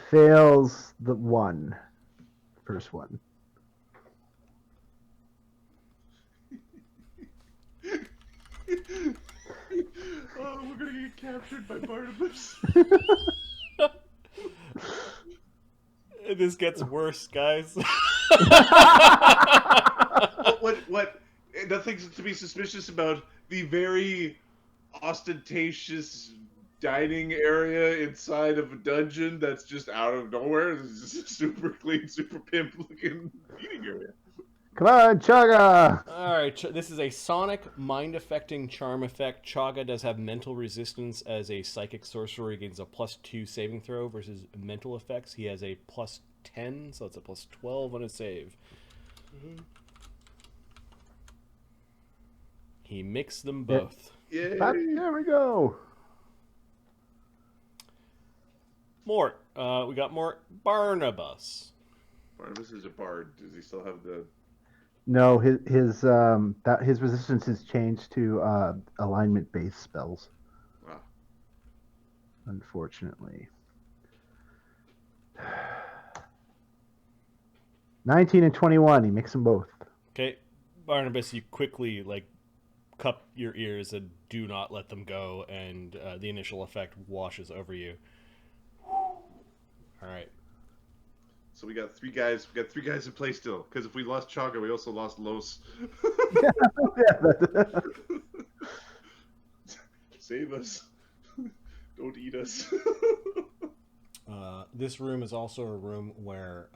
fails the first one. Oh, we're gonna get captured by Barnabas. This gets worse, guys. What? Nothing's to be suspicious about the very ostentatious dining area inside of a dungeon that's just out of nowhere. It's just a super clean, super pimp looking eating area. Come on, Chaga! Alright, this is a sonic mind-affecting charm effect. Chaga does have mental resistance as a psychic sorcerer. He gains a +2 saving throw versus mental effects. He has a +10, so it's a +12 on a save. He mixed them both. Yay! There we go. Mort. We got Mort Barnabas. Barnabas is a bard. Does he still have the... No, his resistance has changed to alignment-based spells. Wow. Unfortunately. 19 and 21. He mixed them both. Okay, Barnabas, you quickly cup your ears and do not let them go, and the initial effect washes over you. All right. So we got three guys. We got 3 guys in play still. Because if we lost Chaga, we also lost Los. Save us. Don't eat us. This room is also a room where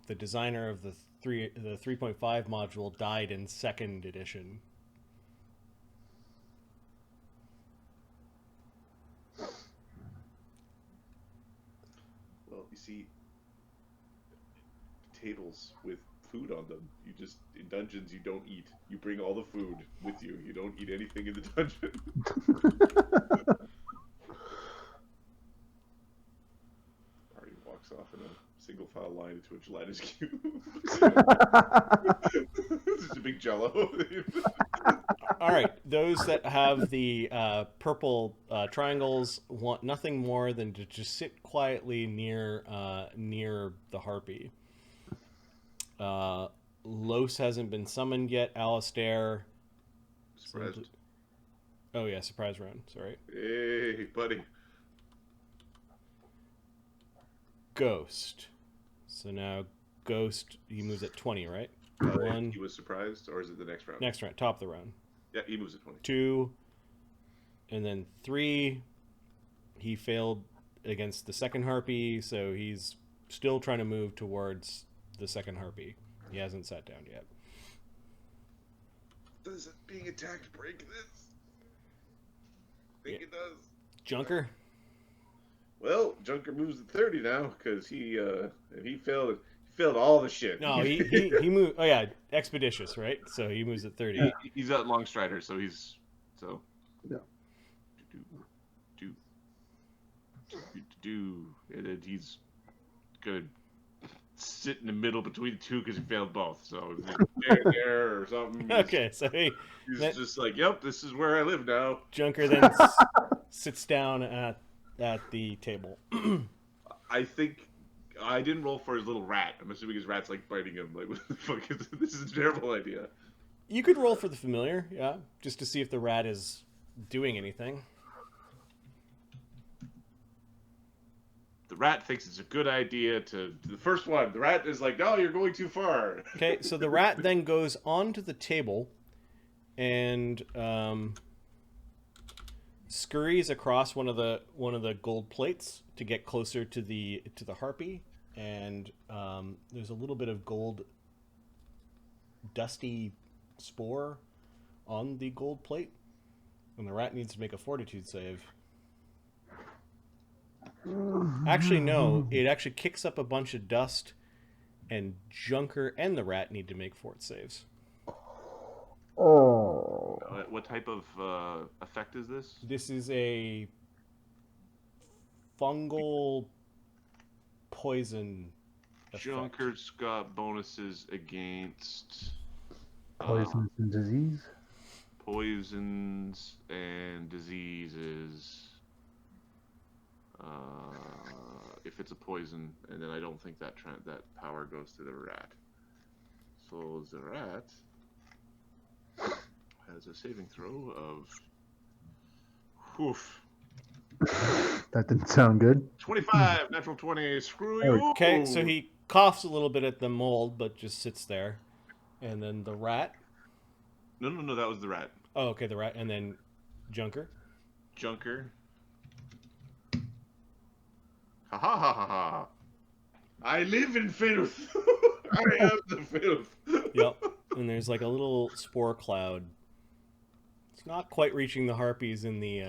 the designer of the 3.5 module died in 2nd edition. Well, you see, tables with food on them. You just, in dungeons, you don't eat. You bring all the food with you. You don't eat anything in the dungeon. Artie walks off in a single file line into a gelatinous cube. It's just a big jello. All right, those that have the purple triangles want nothing more than to just sit quietly near the harpy. Los hasn't been summoned yet. Alistair. Surprised. Oh yeah, surprise round. Sorry. Hey, buddy. Ghost. So now Ghost, he moves at 20, right? One. He was surprised, or is it the next round? Next round, top of the round. Yeah, he moves at 20. 2, and then 3. He failed against the second harpy, so he's still trying to move towards the second harpy. He hasn't sat down yet. Does being attacked break this? I think it does. Junker? Well, Junker moves to 30 now because he failed all the shit. No, he moved. Oh yeah, expeditious, right? So he moves at 30. He's at long strider, so he's Yeah. And then he's gonna sit in the middle between the two because he failed both. So there or something. Okay, so he's just like, yep, this is where I live now. Junker then sits down at the table. I think I didn't roll for his little rat. I'm assuming his rat's like biting him. Like, what the fuck is this? This is a terrible idea. You could roll for the familiar, yeah, just to see if the rat is doing anything. The rat thinks it's a good idea to the first one. The rat is like, no, you're going too far. Okay, so the rat then goes onto the table and scurries across one of the gold plates to get closer to the harpy, and there's a little bit of gold dusty spore on the gold plate, and the rat needs to make a fortitude save. Actually, no, it actually kicks up a bunch of dust, and Junker and the rat need to make fort saves. Oh. What type of effect is this? This is a fungal poison effect. Junker's got bonuses against Poisons and disease. poisons and diseases. If it's a poison, and then I don't think that power goes to the rat. So the rat has a saving throw of. Oof. That didn't sound good. 25, natural 20. Screw you. Okay, so he coughs a little bit at the mold, but just sits there. And then the rat. No, that was the rat. Oh, okay, the rat. And then Junker. Junker. Ha ha ha ha ha. I live in filth. I am the filth. Yep. And there's like a little spore cloud. It's not quite reaching the harpies in the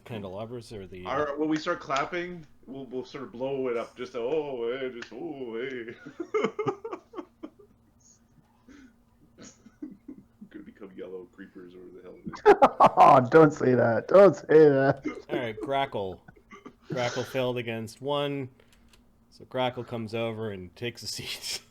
candelabras or the. When we start clapping, we'll sort of blow it up. Just hey. Gonna become yellow creepers or the hell it is. Oh, don't say that. Don't say that. All right, Grackle. Grackle failed against one, so Grackle comes over and takes a seat.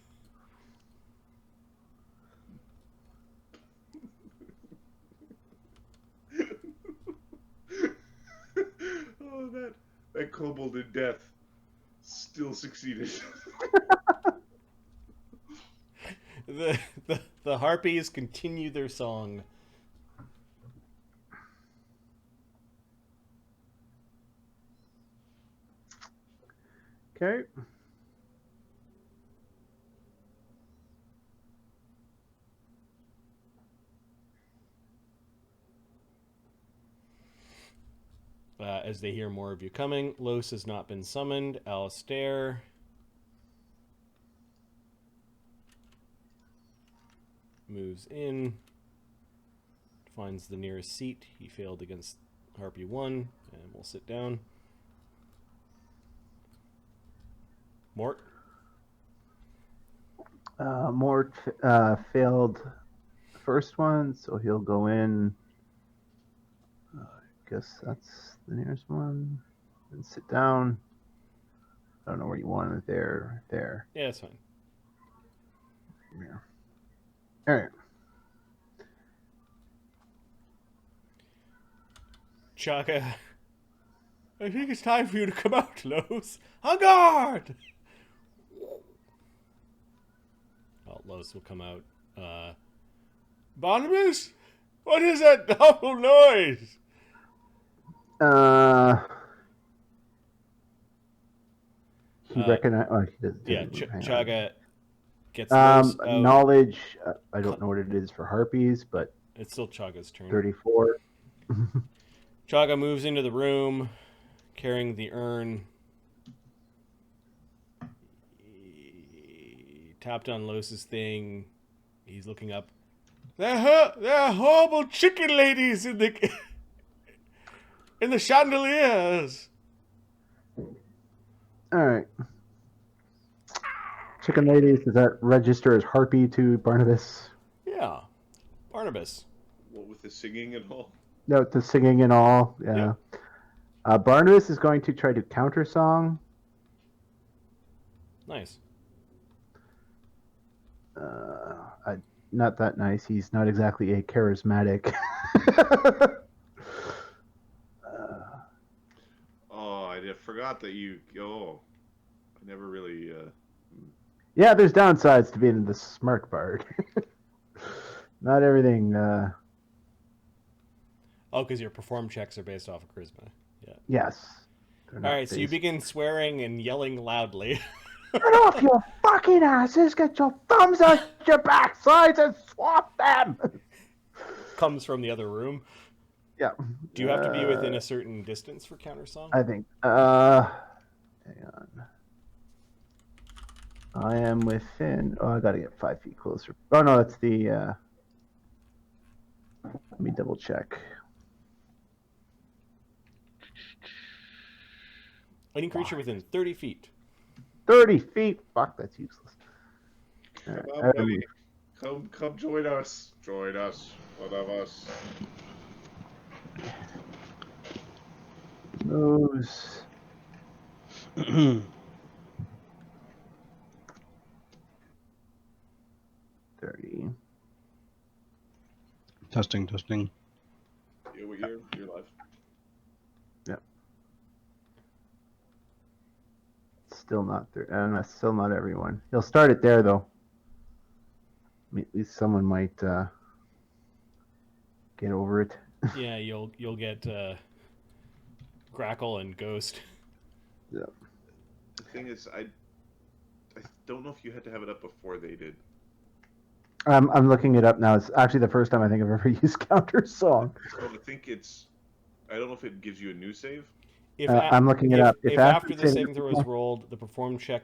Oh, that kobold in death still succeeded. The harpies continue their song. Okay. As they hear more of you coming, Los has not been summoned. Alistair. Moves in. Finds the nearest seat. He failed against Harpy 1. And we'll sit down. Mort. Mort failed the first one, so he'll go in. I guess that's the nearest one. And sit down. I don't know where you want it. There. Yeah, that's fine. Yeah. All right. Chaka. I think it's time for you to come out, Los. On guard! Well, Los will come out. Barnabas? What is that awful noise? He recognized. Oh, he doesn't. Yeah, Chaga gets knowledge. I don't know what it is for harpies, but it's still Chaga's turn. 34. Chaga moves into the room, carrying the urn. He tapped on Los's thing. He's looking up. There are horrible chicken ladies in the chandeliers. All right. Chicken ladies, does that register as harpy to Barnabas? Yeah, Barnabas. What with the singing and all? No, the singing and all. Yeah. Barnabas is going to try to counter song. Nice. Not that nice. He's not exactly a charismatic. Oh, I forgot that you. Oh, I never really. Yeah, there's downsides to being the smart bard. Not everything. Oh, because your perform checks are based off of charisma. Yeah. Yes. All right, so you begin swearing and yelling loudly. Get off your fucking asses! Get your thumbs out your backsides and swap them! Comes from the other room. Yeah. Do you have to be within a certain distance for countersong? I think. Hang on. I am within. Oh, I gotta get 5 feet closer. Oh no, that's the. Let me double check. Any creature within 30 feet. 30 feet. Fuck, that's useless. Come on, buddy. Come join us. Join us. One of us. Moves. 30. Testing. Yeah, you're live. Yep. Still not there. Still not everyone. He'll start it there though. At least someone might get over it. Yeah, you'll get Grackle and Ghost. Yeah. The thing is, I don't know if you had to have it up before they did. I'm looking it up now. It's actually the first time I think I've ever used counter song. So I think it's. I don't know if it gives you a new save. If I'm looking it up. If after the saving throw is rolled, the performed check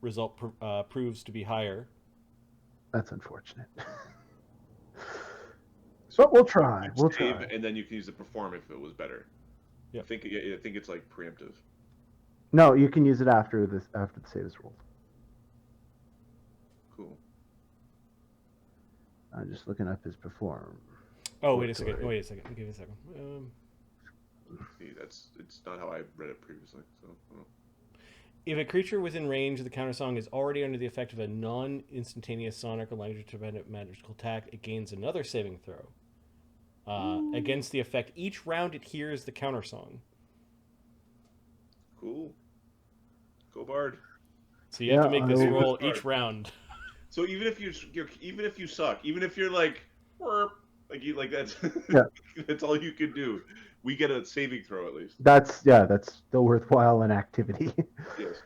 result proves to be higher. That's unfortunate. But we'll try. We'll Save, try. and then you can use the perform if it was better. Yeah. I think it's like preemptive. No, you can use it after the save is rolled. Cool. I'm just looking up his perform. Oh, wait a second. Give me a second. See, it's not how I read it previously. So. If a creature within range of the countersong is already under the effect of a non-instantaneous sonic or language-dependent magical attack, it gains another saving throw. Against the effect each round it hears the countersong. Cool. Go Bard. So you have to make this I will. roll each round. So even if you suck, even if you're like that's Yeah. that's all you can do. We get a saving throw at least. That's still worthwhile an activity. Yes.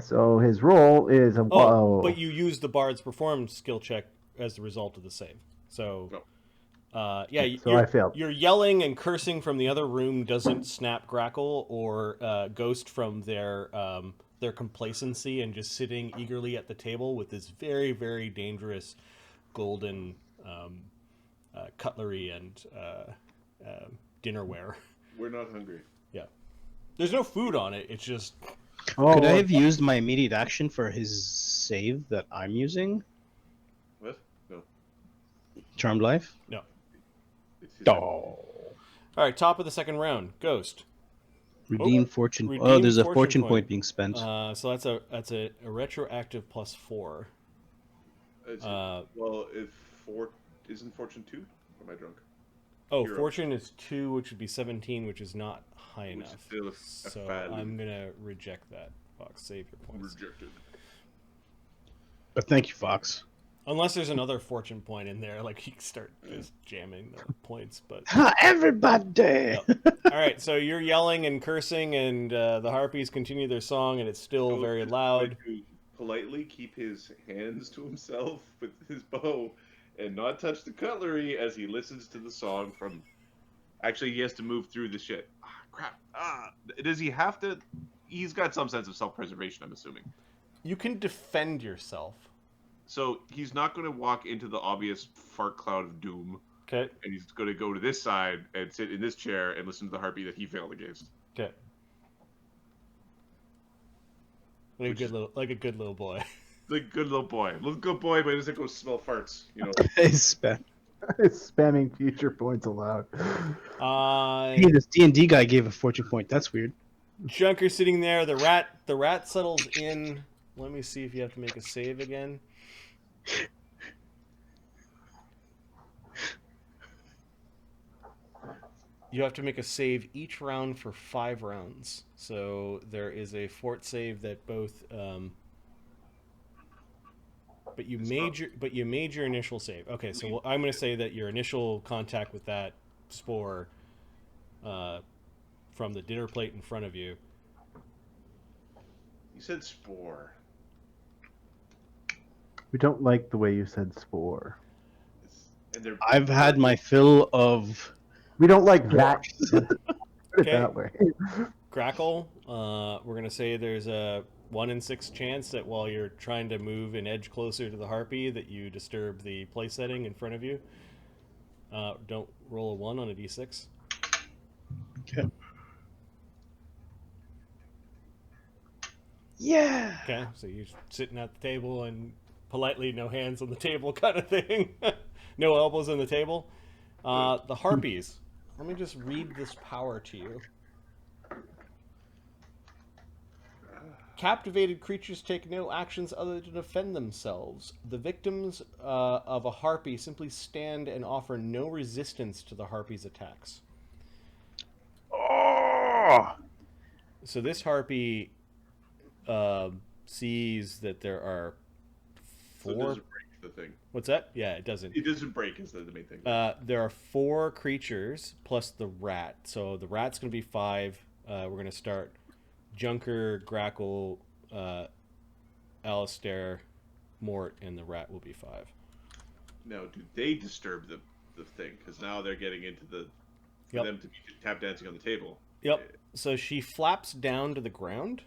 So his roll is a But you use the Bard's perform skill check as the result of the save. So, so I failed. Your yelling and cursing from the other room doesn't snap Grackle or Ghost from their complacency and just sitting eagerly at the table with this very, very dangerous golden cutlery and dinnerware. We're not hungry. Yeah. There's no food on it. It's just... Could I have used my immediate action for his save that I'm using? What? No. Charmed Life? No. It's his Oh. All right, top of the second round. Ghost. Redeem fortune. Redeem There's a fortune fortune point. point being spent. So that's a retroactive +4. Well, if isn't fortune 2? Or am I drunk? Oh, Hero. fortune is 2, which would be 17, which is not high Which is enough. still a So fad. I'm gonna reject that. Fox, save your points. Rejected. But thank you, Fox. Unless there's another fortune point in there, like you can start just jamming the points. But Everybody! all right, so you're yelling and cursing, and the harpies continue their song, and it's still very Ghost is loud. going to politely keep his hands to himself with his bow and not touch the cutlery as he listens to the song from... Actually, he has to move through the shit. Ah, crap. Does he have to... He's got some sense of self-preservation, I'm assuming. You can defend yourself. So he's not going to walk into the obvious fart cloud of doom. Okay. And he's going to go to this side and sit in this chair and listen to the harpy that he failed against. Okay. Like a good little boy. Like good little boy. Little good boy, but he doesn't go smell farts, you know. Spamming future points allowed. Hey, this D&D guy gave a fortune point. That's weird. Junker sitting there. The rat settles in. Let me see if you have to make a save again. You have to make a save each round for 5 rounds. So there is a fort save that both. But you made your initial save. Okay, so I'm going to say that your initial contact with that spore from the dinner plate in front of you. You said spore. We don't like the way you said spore. I've had my fill of... We don't like that. Put it that way. Grackle, we're going to say there's a 1 in 6 chance that while you're trying to move an edge closer to the harpy that you disturb the place setting in front of you. Don't roll a 1 on a d6. Okay. Yeah. Okay, so you're sitting at the table and politely no hands on the table kind of thing. No elbows on the table. The harpies. Let me just read this power to you. Captivated creatures take no actions other than defend themselves. The victims of a harpy simply stand and offer no resistance to the harpy's attacks. Oh! So this harpy sees that there are 4... So it doesn't break the thing. What's that? Yeah, it doesn't. It doesn't break is the main thing. There are 4 creatures plus the rat. So the rat's going to be 5. We're going to start Junker, Grackle, Alistair, Mort, and the rat will be 5. Now, do they disturb the thing? Because now they're getting into the... For Yep. them to be tap dancing on the table. Yep. So she flaps down to the ground.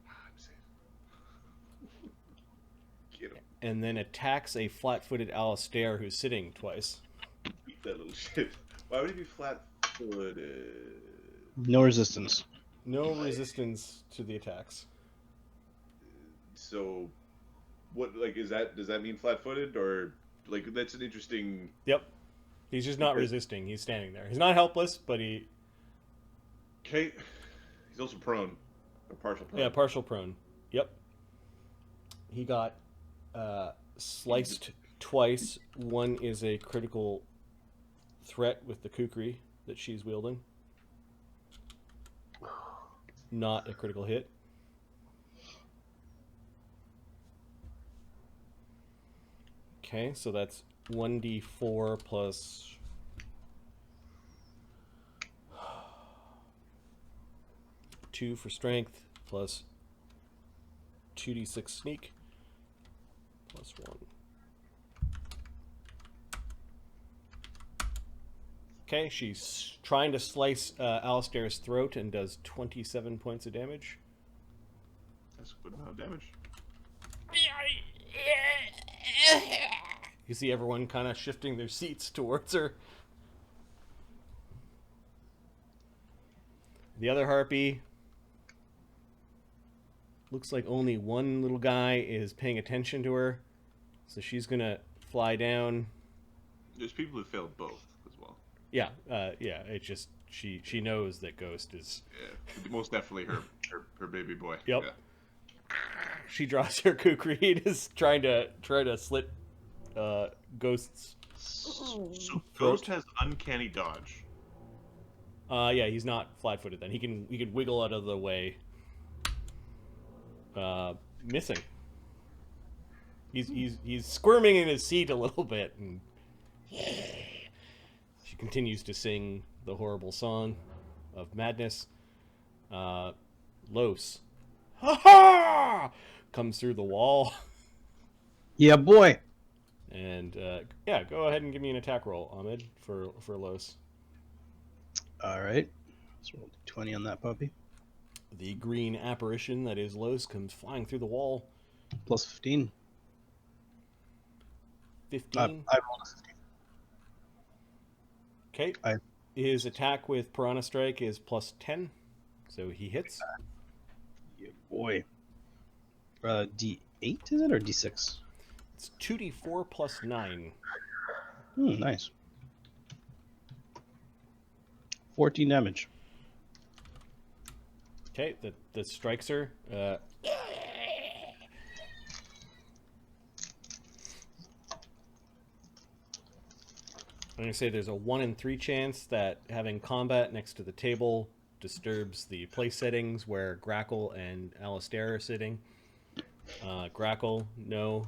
I'm safe. Get him. And then attacks a flat-footed Alistair who's sitting twice. Beat that little shit. Why would he be flat-footed? No resistance. No resistance to the attacks. So, what, like, is that... Does that mean flat-footed? Or, like, that's an interesting... Yep. He's just not resisting. He's standing there. He's not helpless, but he... Okay. He's also prone. Or partial prone. Yeah, partial prone. Yep. He got sliced twice. One is a critical threat with the kukri that she's wielding. Not a critical hit. Okay, so that's 1d4 plus... two for strength, plus 2d6 sneak, plus 1. Okay, she's trying to slice Alistair's throat and does 27 points of damage. That's a good amount of damage. You see everyone kind of shifting their seats towards her. The other harpy... Looks like only one little guy is paying attention to her. So she's going to fly down. There's people who failed both as well. Yeah, it's just she knows that Ghost is... Yeah, most definitely her baby boy. Yep. Yeah. She draws her kukri, is trying to slit Ghost's... So Ghost has uncanny dodge. Yeah, he's not flat-footed then. He can wiggle out of the way. Missing. He's squirming in his seat a little bit, and she continues to sing the horrible song of madness. Los, ha ha, comes through the wall, Yeah, boy. and yeah, go ahead and give me an attack roll, Ahmed, for Los. All right. Let's roll 20 on that puppy. The green apparition that is Los comes flying through the wall. Plus 15. 15. I rolled a 15. Okay. His attack with Piranha Strike is plus 10, so he hits. Yeah, boy. D8 is it or D6? It's 2d4 plus 9. Nice. 14 damage. Okay, that strikes her. I'm going to say there's a 1 in 3 chance that having combat next to the table disturbs the place settings where Grackle and Alistair are sitting. Grackle, no.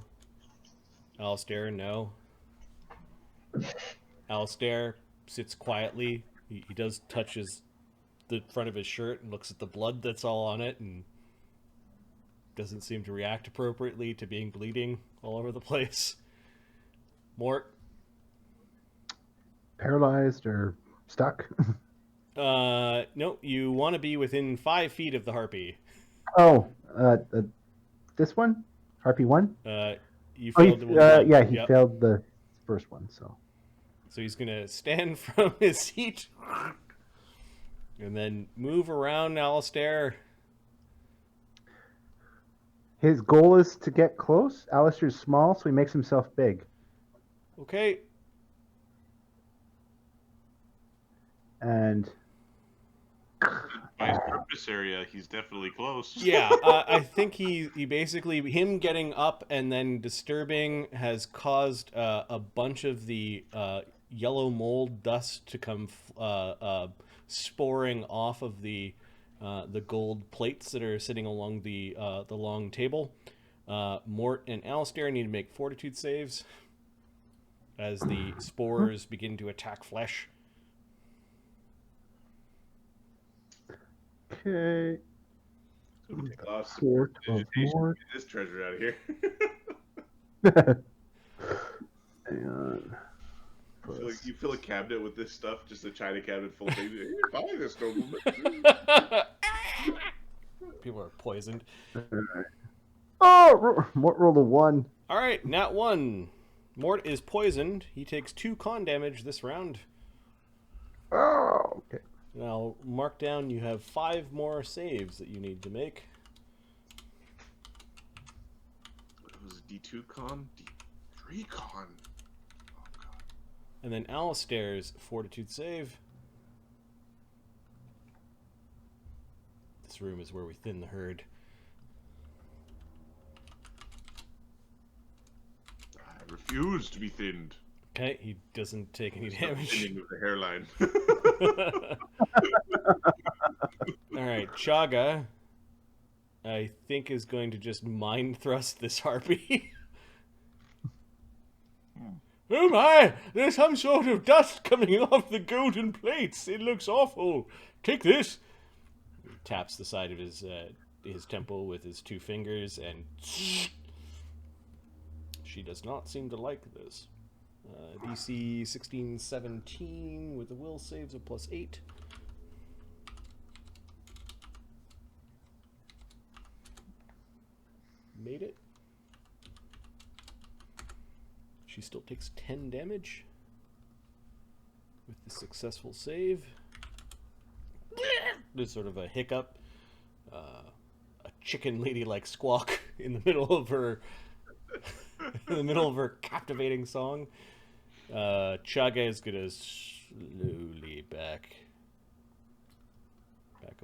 Alistair, no. Alistair sits quietly. He does touch the front of his shirt and looks at the blood that's all on it and doesn't seem to react appropriately to being bleeding all over the place. Mort? Paralyzed or stuck? No, you want to be within 5 feet of the harpy. Oh, this one? Harpy 1? You Oh, failed the yeah, he Yep. failed the first one, so. So he's going to stand from his seat and then move around Alistair. His goal is to get close. Alistair's small, so he makes himself big. Okay. And By his purpose area, he's definitely close. Yeah, I think he basically, him getting up and then disturbing has caused a bunch of the yellow mold dust to come sporing off of the gold plates that are sitting along the long table. Mort and Alistair need to make fortitude saves as the spores begin to attack flesh. Okay. Take loss. 4 of Vegetation. more. Get this treasure out of here. Hang on. You fill a cabinet with this stuff, just a china cabinet full of things. Hey, buy this nobleman. People are poisoned. Oh, Mort rolled a 1. All right, nat 1. Mort is poisoned. He takes 2 con damage this round. Oh, okay. Now, mark down you have 5 more saves that you need to make. It was a D2 con? D3 con. Oh, God. And then Alistair's fortitude save. This room is where we thin the herd. I refuse to be thinned. Okay, he doesn't take any There's no damage. thinning of the hairline. Alright, Chaga, I think, is going to just mind thrust this harpy. Oh my! There's some sort of dust coming off the golden plates. It looks awful. Take this. He taps the side of his temple with his 2 fingers, and she does not seem to like this. DC 16-17 with the will saves of +8. Made it. She still takes 10 damage with the successful save. There's sort of a hiccup, a chicken lady-like squawk in the middle of her captivating song. Chaga is gonna slowly back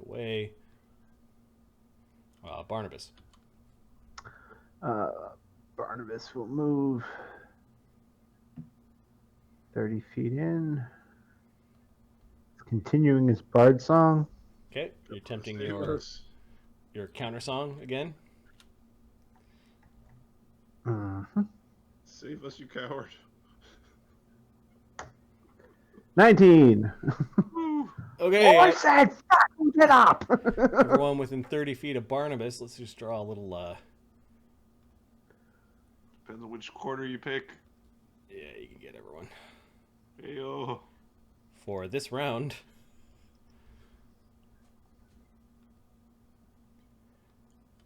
away. Barnabas. Barnabas will move 30 feet in. He's continuing his bard song. Okay, you're attempting Save your us. counter song again. Save us, you coward. 19. Okay, I said, fucking get up. everyone within 30 feet of Barnabas. Let's just draw a little. Depends on which quarter you pick. Yeah, you can get everyone Heyo. for this round.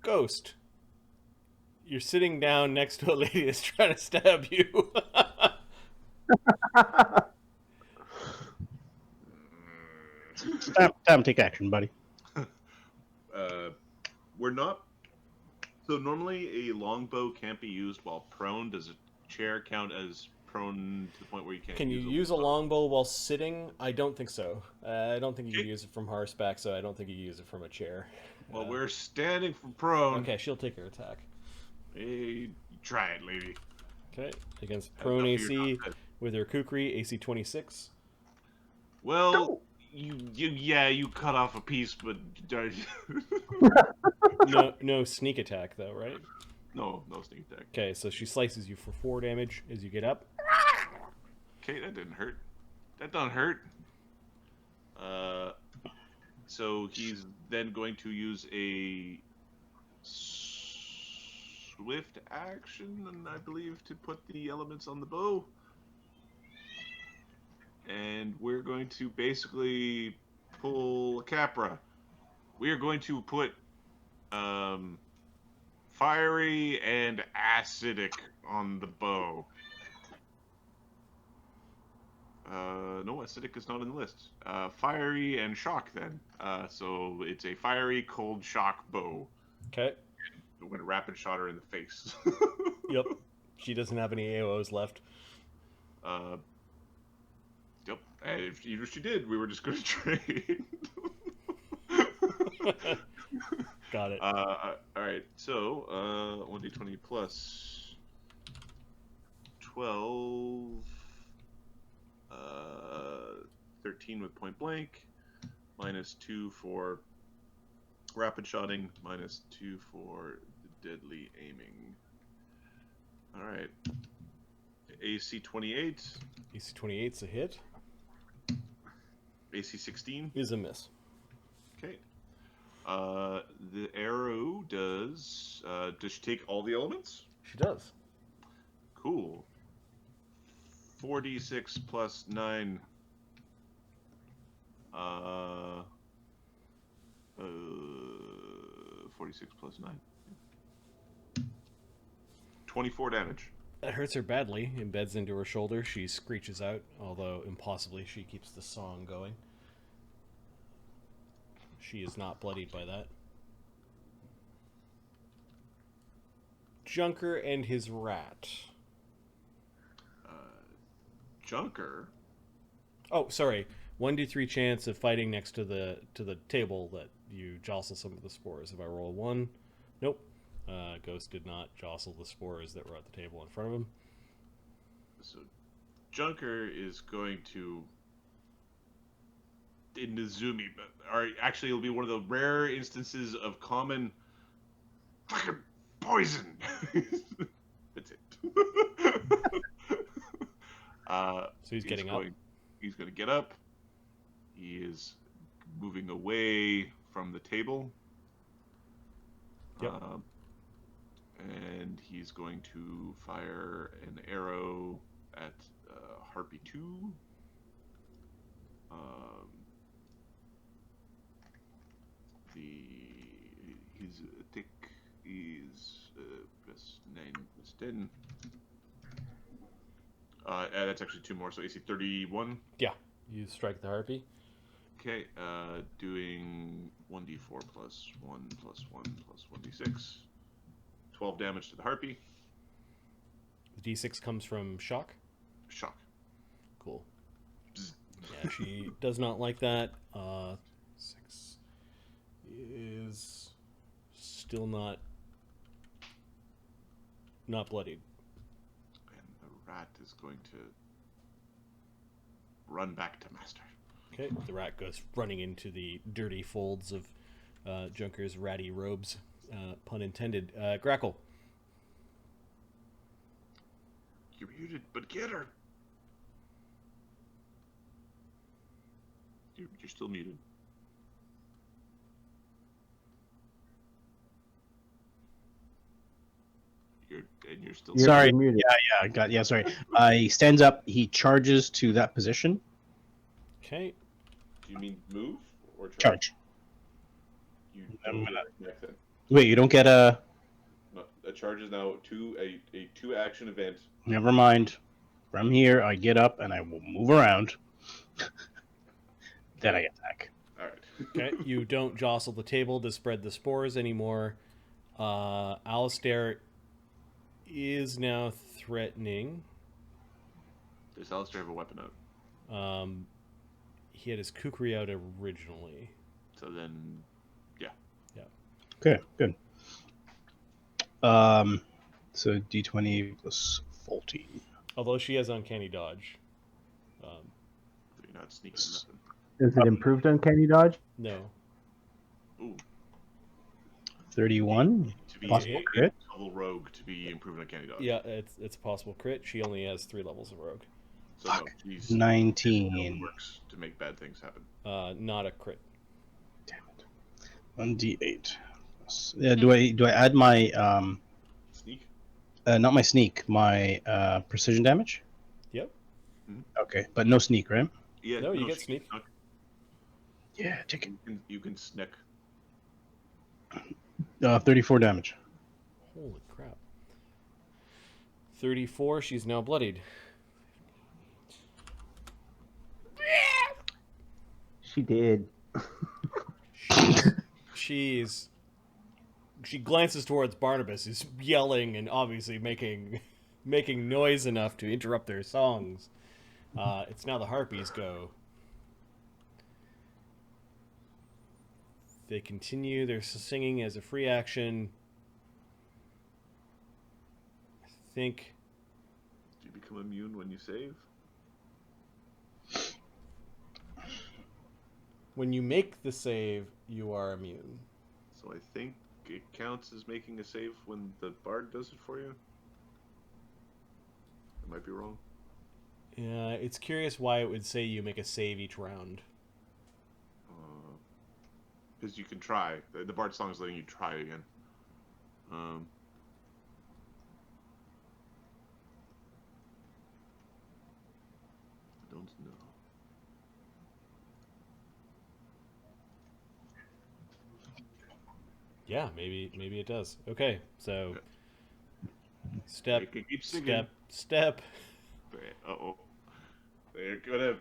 Ghost, you're sitting down next to a lady that's trying to stab you. Time to take action, buddy. We're not. So normally a longbow can't be used while prone. Does a chair count as prone to the point where you can't? Can you use a longbow while sitting? I don't think so. I don't think you can use it from horseback, so I don't think you can use it from a chair. Well, we're standing from prone. Okay, she'll take her attack. Hey, try it, lady. Okay, against prone Enough of your AC nonsense. with her kukri, AC 26. Well, you cut off a piece, but No sneak attack though, right? no sneak attack. Okay, so she slices you for 4 damage as you get up. Okay, that didn't hurt. That don't hurt. So he's then going to use a swift action, and I believe to put the elements on the bow. And we're going to basically pull a Capra. We are going to put fiery and acidic on the bow. No, acidic is not in the list. Fiery and shock then. So it's a fiery, cold shock bow. Okay. I'm going to rapid shot her in the face. Yep. She doesn't have any AOs left. Yep. And even if she did, we were just going to trade. Got it. Alright, so 1d20 plus 12, 13 with point blank, minus 2 for rapid shotting, minus 2 for deadly aiming. All right. AC 28. AC 28's a hit. AC 16 is a miss. Okay. The arrow does she take all the elements? She does. Cool. 4d6 plus 9. 46 plus 9. 24 damage. That hurts her badly. Embeds into her shoulder. She screeches out, although impossibly she keeps the song going. She is not bloodied by that. Junker and his rat. Junker? Oh, sorry. 1d3 chance of fighting next to the table that you jostle some of the spores. If I roll a 1, nope. Ghost did not jostle the spores that were at the table in front of him. So, Junker is going to in Nizumi, or actually, it'll be one of the rare instances of common fucking poison. That's it. So he's getting up. He's going to get up. He is moving away from the table. Yep. And he's going to fire an arrow at Harpy 2. His attack is plus 9 plus 10. That's actually 2 more, so AC 31. Yeah, you strike the harpy. Okay, doing 1d4 plus 1 plus 1 plus 1d6. 12 damage to the harpy. The d6 comes from shock. Shock. Cool. Yeah, she does not like that. 6 is still not bloodied. And the rat is going to run back to Master. Okay, the rat goes running into the dirty folds of Junker's ratty robes. Pun intended. Grackle. You're muted, but get her. You're still muted. You're still Sorry. muted. Yeah, sorry. He stands up. He charges to that position. Okay. Do you mean move or Charge. You I'm don't gonna- get then. Wait, you don't get a... No, a charge is now a 2-action event. Never mind. From here, I get up and I will move around. Then I attack. All right. Okay. You don't jostle the table to spread the spores anymore. Alistair is now threatening. Does Alistair have a weapon out? He had his kukri out originally. So then, yeah. Okay, good. So D20 plus 14. Although she has uncanny dodge. You're not sneaking nothing. Is it improved uncanny dodge? No. Ooh. 31. To be Possible a crit? level rogue to be improved on candy dodge. Yeah, it's a possible crit. She only has 3 levels of rogue. So no, she's 19. works to make bad things happen. Not a crit. Damn it. 1d8. Do I add my Sneak. not my sneak, my precision damage? Yep. Okay, but no sneak, right? Yeah. No, you get she sneak. can- Yeah, take it. You can sneak. 34 damage. Holy crap. 34, she's now bloodied. She did. She glances towards Barnabas, who's yelling and obviously making noise enough to interrupt their songs. It's now the harpies go. They continue their singing as a free action. I think Do you become immune when you save? when you make the save, you are immune. So I think it counts as making a save when the bard does it for you? I might be wrong. Yeah, it's curious why it would say you make a save each round. Because you can try. The bard song is letting you try again. I don't know. Yeah, maybe it does. Okay, so step, You can keep singing. step. Uh-oh. They're gonna...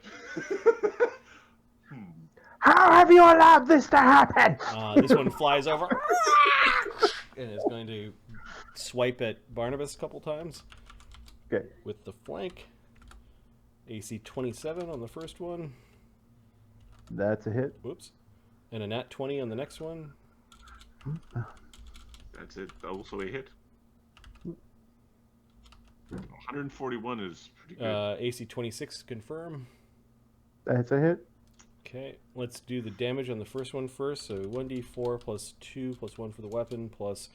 How have you allowed this to happen? This one flies over and is going to swipe at Barnabas a couple times. Okay. With the flank. AC 27 on the first one. That's a hit. Whoops. And a nat 20 on the next one. That's it. Also a hit. 141 is pretty good. AC 26 confirm. That's a hit. Okay, let's do the damage on the first one first. So 1d4 plus 2 plus 1 for the weapon plus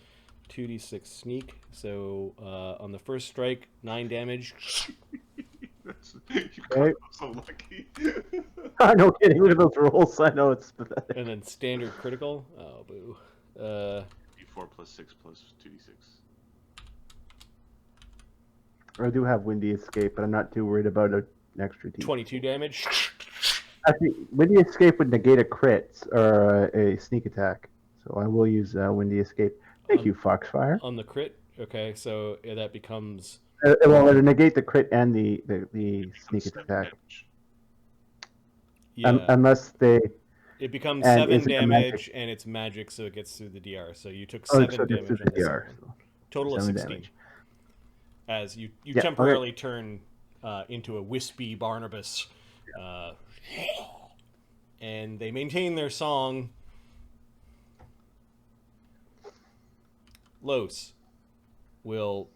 2d6 sneak. So on the first strike, 9 damage. You Okay. got so lucky. No kidding. Look at those rolls. I know it's pathetic. And then standard critical. Oh, boo. D4 plus 6 plus 2d6. I do have Windy Escape, but I'm not too worried about an extra D. 22 damage. Actually, Windy Escape would negate a crit or a sneak attack. So I will use Windy Escape. Thank you, Foxfire. On the crit. Okay, so that becomes... Well, it'll negate the crit and the sneak Seven attack. damage. Yeah, Unless they... it becomes and 7 is it a damage, magic? and it's magic, so it gets through the DR. So you took Oh, 7 so it's damage through on the this DR, one. so Total of 7 16. damage. As you Yeah, temporarily turn into a wispy Barnabas. And they maintain their song. Los will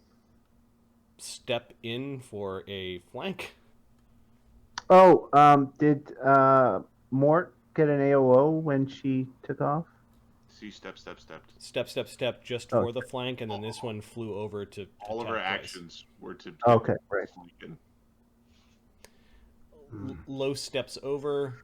step in for a flank. Oh, did Mort get an AOO when she took off? See, stepped. Step just Oh, for the flank, and then this one flew over to All of attack our twice. actions were to... Okay, right. Los steps over.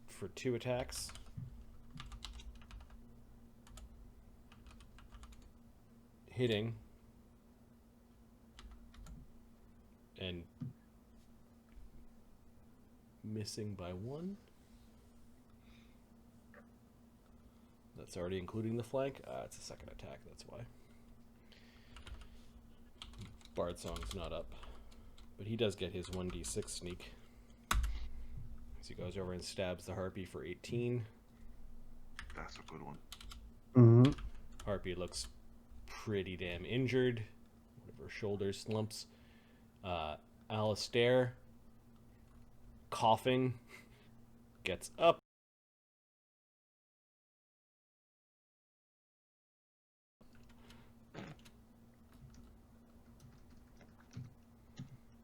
For 2 attacks. Hitting. And missing by 1. That's already including the flank. It's a second attack, that's why. Bard Song's not up. But he does get his 1d6 sneak. So he goes over and stabs the harpy for 18. That's a good one. Mm-hmm. Harpy looks pretty damn injured. One of her shoulders slumps. Alistair, coughing, gets up.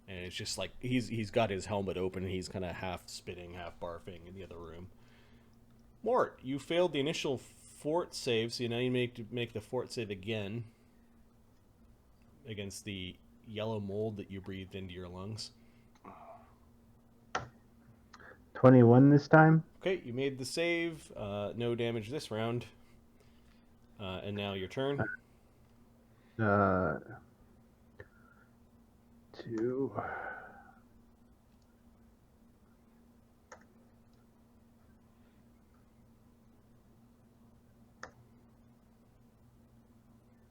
And it's just like he's got his helmet open and he's kind of half spitting, half barfing in the other room. Mort, you failed the initial fort save, so now you make the fort save again against the yellow mold that you breathed into your lungs. 21 this time. Okay, you made the save. No damage this round. And now your turn. 2.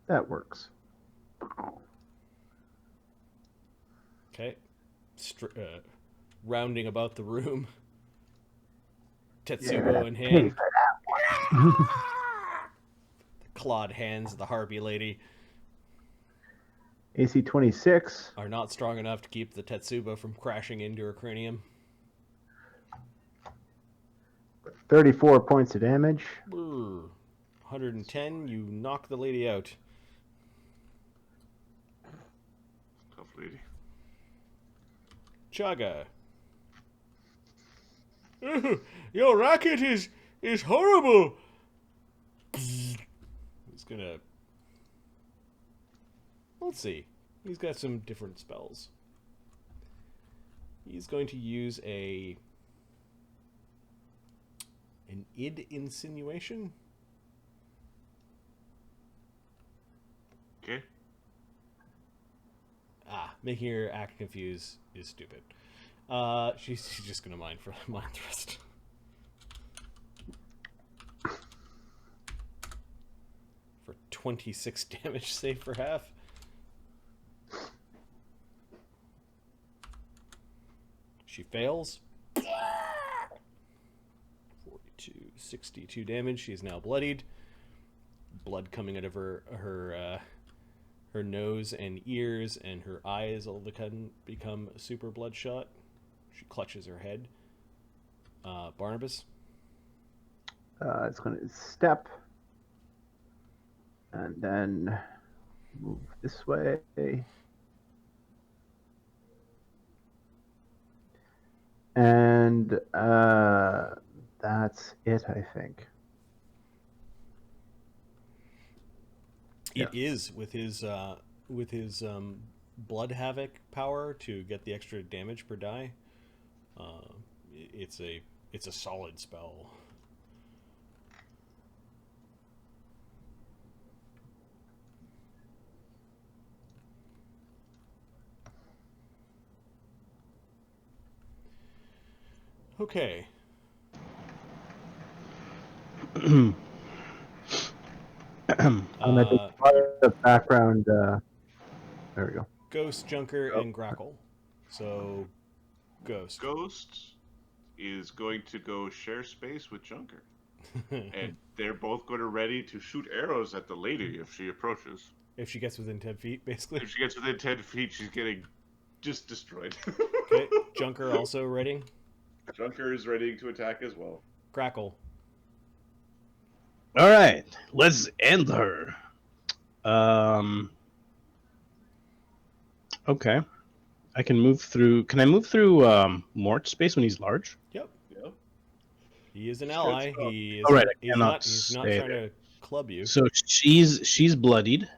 That works. Okay. Rounding about the room. Tetsubo in hand. Clawed hands of the harpy lady AC 26. are not strong enough to keep the Tetsubo from crashing into her cranium. 34 points of damage. 110, you knock the lady out. Tough lady. Chaga, Your racket is horrible. He's gonna. Let's see. He's got some different spells. He's going to use an id insinuation. Okay. Making her act confused is stupid. She's just gonna mind thrust. For 26 damage, save for half. She fails. 42, 62 damage. She is now bloodied. Blood coming out of her nose and ears, and her eyes all of a sudden become super bloodshot. She clutches her head. Barnabas? It's going to step. And then move this way. And that's it, I think. It is with his blood havoc power to get the extra damage per die. It's a solid spell. Okay. I'm going to the background. There we go. Ghost, Junker, and Grackle. So, Ghost. Ghost is going to go share space with Junker. And they're both going to ready to shoot arrows at the lady if she approaches. If she gets within 10 feet, basically. If she gets within 10 feet, she's getting just destroyed. Okay, Junker also ready. Junker is ready to attack as well. Grackle. All right, let's end her. Okay. I can move through. Can I move through Mort's space when he's large? Yep. Yep. He is an ally. He is. All right, I he's cannot not stay trying there. to club you. So she's bloodied.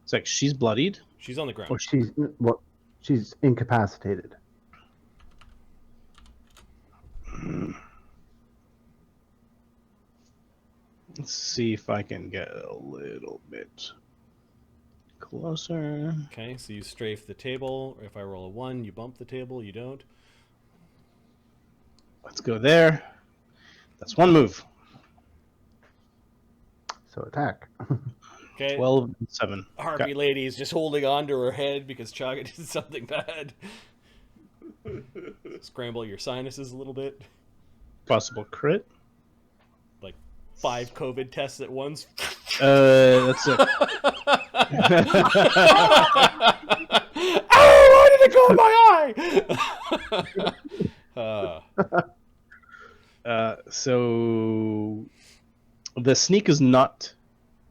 It's like she's bloodied. She's on the ground. Or She's incapacitated. Let's see if I can get a little bit closer. Okay, so you strafe the table. If I roll a 1, you bump the table. You don't. Let's go there. That's one move. So attack. Okay. 12 and 7. Harpy Okay. lady is just holding on to her head because Chaga did something bad. Scramble your sinuses a little bit. Possible crit. Like 5 COVID tests at once. That's it. Oh, why did it go in my eye? So the sneak is not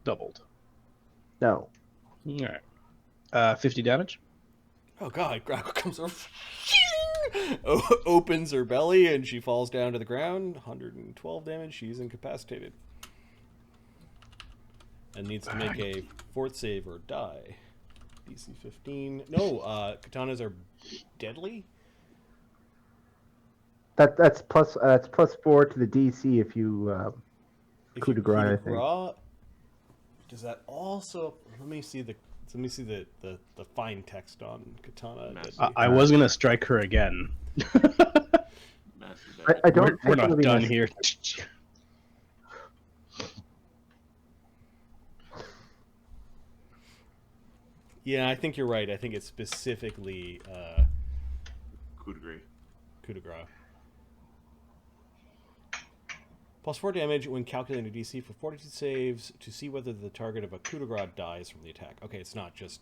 doubled. No. All right. 50 damage. Oh god, Grackle comes over, opens her belly, and she falls down to the ground. 112 damage. She's incapacitated. And needs to make a 4th save or die. DC 15. No, katanas are deadly? That's plus 4 to the DC if you coup de grace, I think. Does that also? Let me see the fine text on katana. I was gonna strike her again. I don't. We're think not it'll be done necessary. here. Yeah, I think you're right. I think it's specifically Coup de grace. coup de grace. Plus 4 damage when calculating a DC for 42 saves to see whether the target of a coup de grace dies from the attack. Okay, it's not just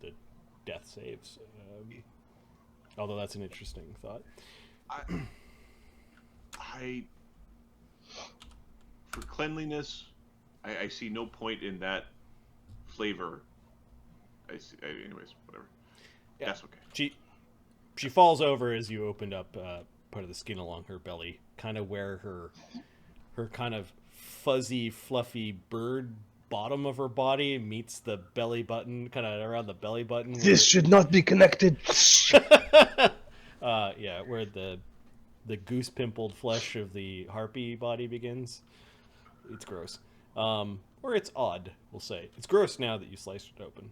the death saves. Although that's an interesting thought. I for cleanliness, I see no point in that flavor. Anyways, whatever. Yeah. That's okay. She falls over as you opened up part of the skin along her belly, kind of where her kind of fuzzy, fluffy bird bottom of her body meets the belly button, kind of around the belly button. This should not be connected. Yeah, where the goose pimpled flesh of the harpy body begins. It's gross. Or it's odd, we'll say. It's gross now that you sliced it open.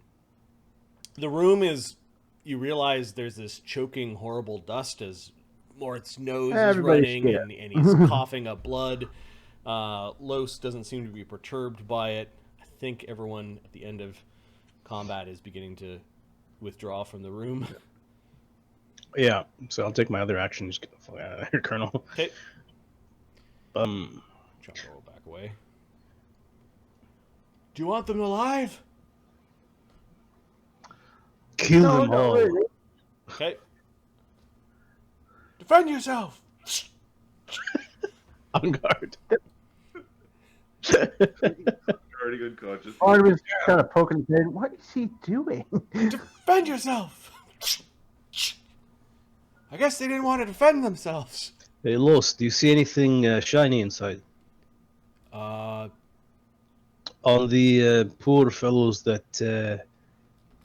The room is, you realize there's this choking, horrible dust as Mort's nose is Everybody's running scared. and he's coughing up blood. Los doesn't seem to be perturbed by it. I think everyone at the end of combat is beginning to withdraw from the room. Yeah, so I'll take my other action. Just get the fuck out of here, Colonel. Okay. Jump roll back away. Do you want them alive? Kill No, them no, all. really. Okay. Defend yourself! On guard. Already unconscious. Barnabas kind of poking his head. What is he doing? Defend yourself! I guess they didn't want to defend themselves. Hey, Los, do you see anything shiny inside? On the poor fellows that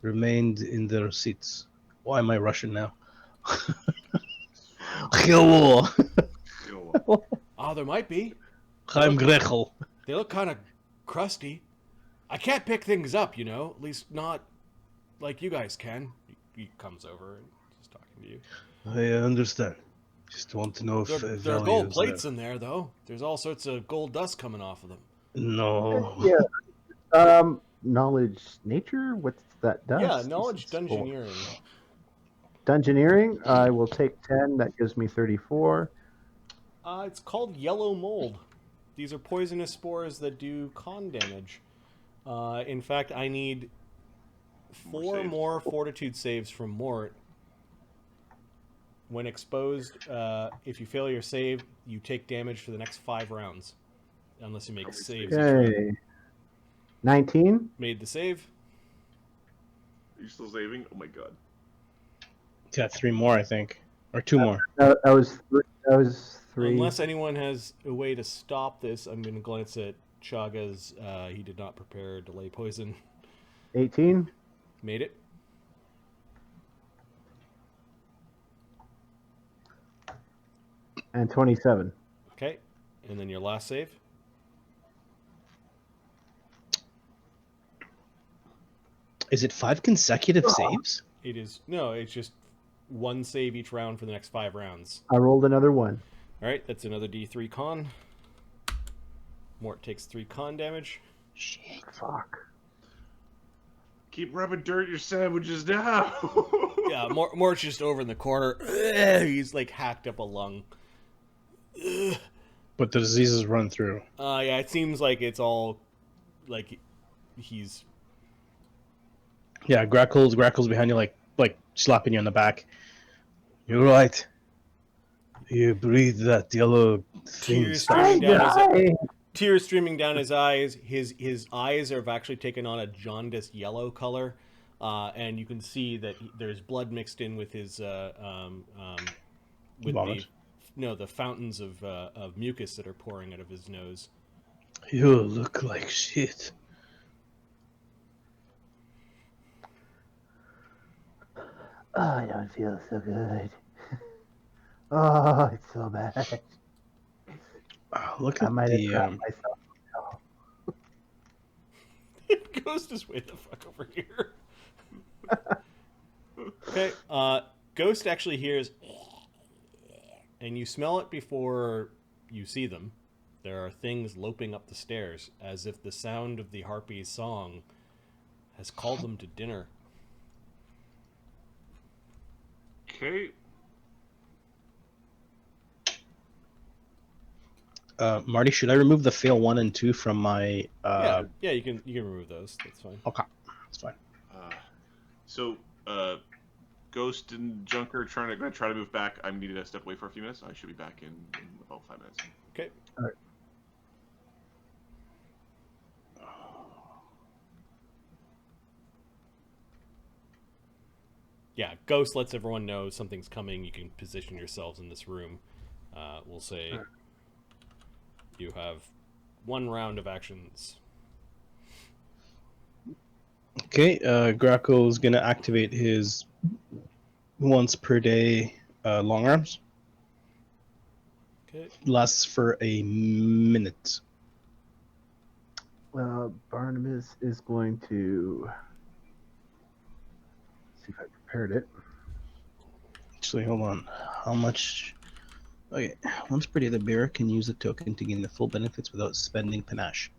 remained in their seats. Why am I Russian now? Hello. Oh, there might be. I'm Grechel. They look kind of crusty. I can't pick things up, you know? At least not like you guys can. He comes over and is talking to you. I understand. Just want to know if There are value gold is plates there. in there, though. There's all sorts of gold dust coming off of them. No. Yeah. Knowledge nature? What's that dust? Yeah, You knowledge said spore. dungeoneering. Dungeoneering? I will take 10. That gives me 34. It's called yellow mold. These are poisonous spores that do con damage. In fact, I need four more fortitude saves from Mort. When exposed, if you fail your save, you take damage for the next 5 rounds. Unless you make saves. each round. Okay. 19? Made the save. Are you still saving? Oh my god. Got 3 more, I think. Or 2 more. That was 3. Unless anyone has a way to stop this, I'm going to glance at Chaga's. He did not prepare delay poison. 18? Made it. And 27. Okay. And then your last save. Is it 5 consecutive saves? It is. No, it's just 1 save each round for the next 5 rounds. I rolled another 1. All right, that's another D3 con. Mort takes 3 con damage. Shit. Fuck. Keep rubbing dirt in your sandwiches now. Yeah, Mort's just over in the corner. He's like hacked up a lung. But the diseases run through. Yeah, it seems like it's all like he's. Yeah, Grackle's behind you, like slapping you on the back. You're right. You breathe that yellow thing. Tears streaming down his, Hey, tears streaming down his eyes. His eyes have actually taken on a jaundiced yellow color, and you can see that there's blood mixed in with his with Vomit. the fountains of mucus that are pouring out of his nose. You look like shit. Oh, I don't feel so good. Oh, it's so bad. Look I at might have the trapped myself. Ghost is way the fuck over here. Okay, Ghost actually hears, and you smell it before you see them. There are things loping up the stairs, as if the sound of the harpy's song has called them to dinner. Okay. Marty, should I remove the fail 1 and 2 from my? Yeah, you can remove those. That's fine. Okay, that's fine. So, Ghost and Junker gonna try to move back. I'm needing to step away for a few minutes. I should be back in about 5 minutes. Okay. All right. Yeah, Ghost lets everyone know something's coming. You can position yourselves in this room. We'll say you have 1 round of actions. Okay, Graco's gonna activate his once per day long arms. Okay. Lasts for a minute. Barnabas is going to see if I prepared it. Actually, hold on. How much? Okay, once per day, the bearer can use the token to gain the full benefits without spending panache.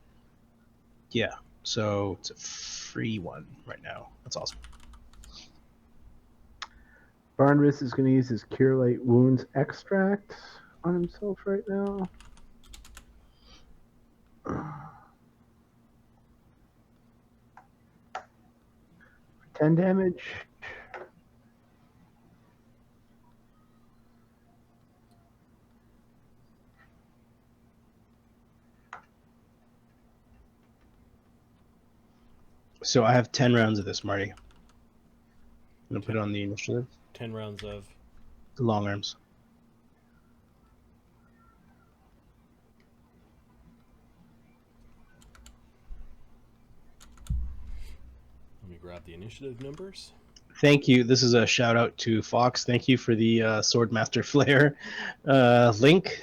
Yeah, so it's a free one right now. That's awesome. Barnabas is going to use his Cure Light Wounds extract on himself right now. For 10 damage. So I have 10 rounds of this, Marty. I'm gonna put it on the initiative. 10 rounds of... The long arms. Let me grab the initiative numbers. Thank you. This is a shout out to Fox. Thank you for the Swordmaster Flare link.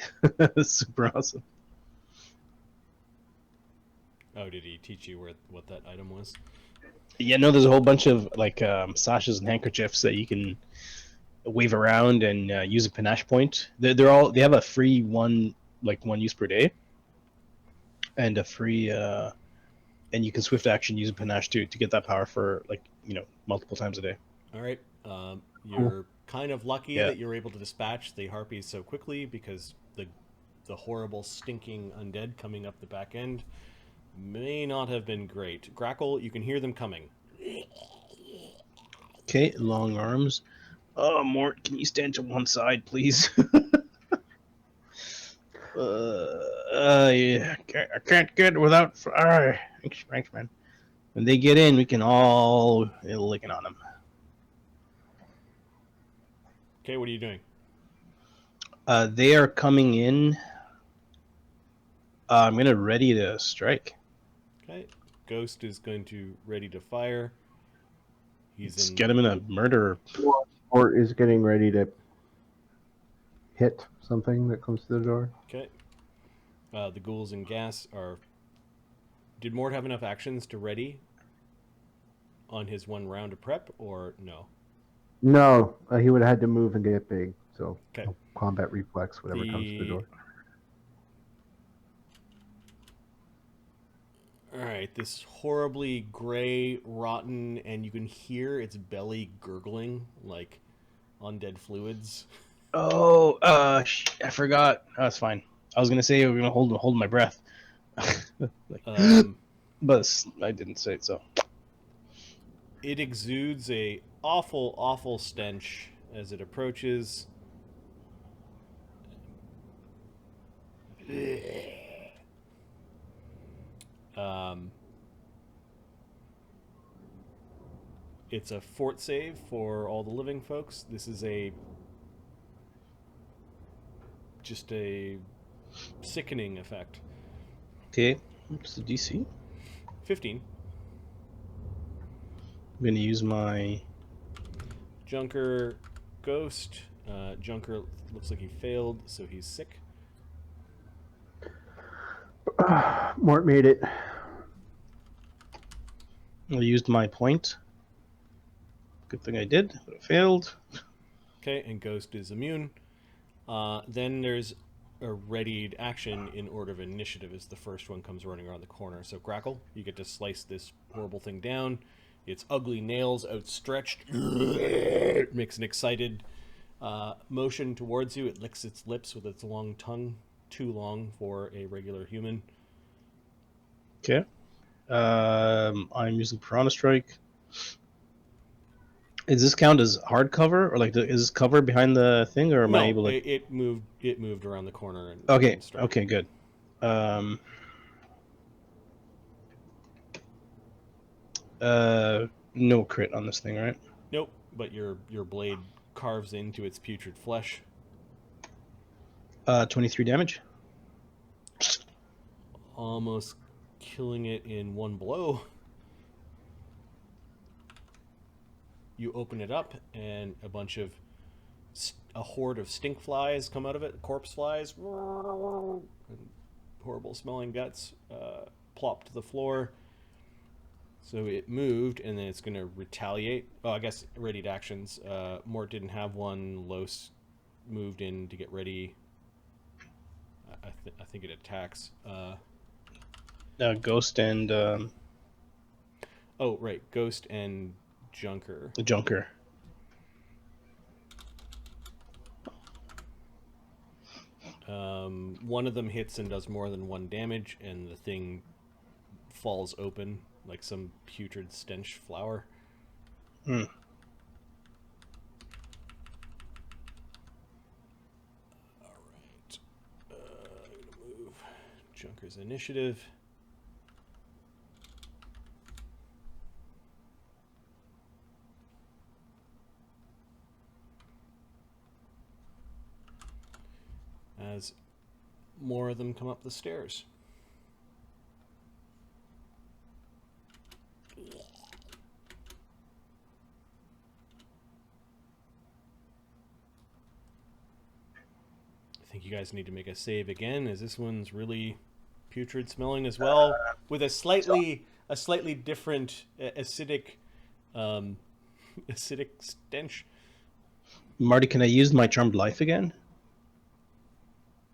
Super awesome. Oh, did he teach you what that item was? Yeah, no, there's a whole bunch of like sashes and handkerchiefs that you can wave around and use a panache point. They have a free one use per day, and a free and you can swift action use a panache to get that power for multiple times a day. All right. You're kind of lucky Yeah. that you're able to dispatch the harpies so quickly, because the horrible stinking undead coming up the back end may not have been great. Grackle, you can hear them coming. Okay, long arms. Oh, Mort, can you stand to one side, please? Yeah, I can't get it without. Thanks, man. When they get in, we can all lick it on them. Okay, what are you doing? They are coming in. I'm gonna ready to strike. Okay. Ghost is going to ready to fire. Let's get him in a murder. Or is getting ready to hit something that comes to the door. Okay. The ghouls and gas are... Did Mort have enough actions to ready on his 1 round of prep, or no? No, he would have had to move and get big. So Okay. combat reflex, whatever comes to the door. All right, this horribly gray, rotten, and you can hear its belly gurgling like undead fluids. Oh, I forgot. Oh, that's fine. I was gonna say we're gonna hold my breath, but I didn't say it. So it exudes a awful, awful stench as it approaches. It's a fort save for all the living folks. This is just a sickening effect. okay, what's the DC? 15. I'm gonna use my Junker Ghost. Junker looks like he failed, so he's sick. Mort made it. I used my point. Good thing I did, but it failed. Okay, and Ghost is immune. Then there's a readied action in order of initiative as the first one comes running around the corner. So Grackle, you get to slice this horrible thing down. Its ugly nails outstretched makes an excited motion towards you. It licks its lips with its long tongue, too long for a regular human. Okay. I'm using Piranha Strike. Does this count as hard cover, or is this cover behind the thing, or am I able to? It moved around the corner. And Okay. and struck. Okay. Good. No crit on this thing, right? Nope. But your blade carves into its putrid flesh. 23 damage. Almost killing it in one blow. You open it up, and a horde of stink flies come out of it, corpse flies, and horrible smelling guts plop to the floor. So it moved, and then it's going to retaliate. Oh, I guess readied actions. Mort didn't have one. Los moved in to get ready. I think it attacks. Ghost and Oh, right. Ghost and Junker. the Junker. One of them hits and does more than 1 damage, and the thing falls open like some putrid stench flower. Hmm. Alright. I'm going to move Junker's initiative. As more of them come up the stairs. I think you guys need to make a save again, as this one's really putrid smelling as well, with a slightly different acidic stench. Marty, can I use my Charmed Life again?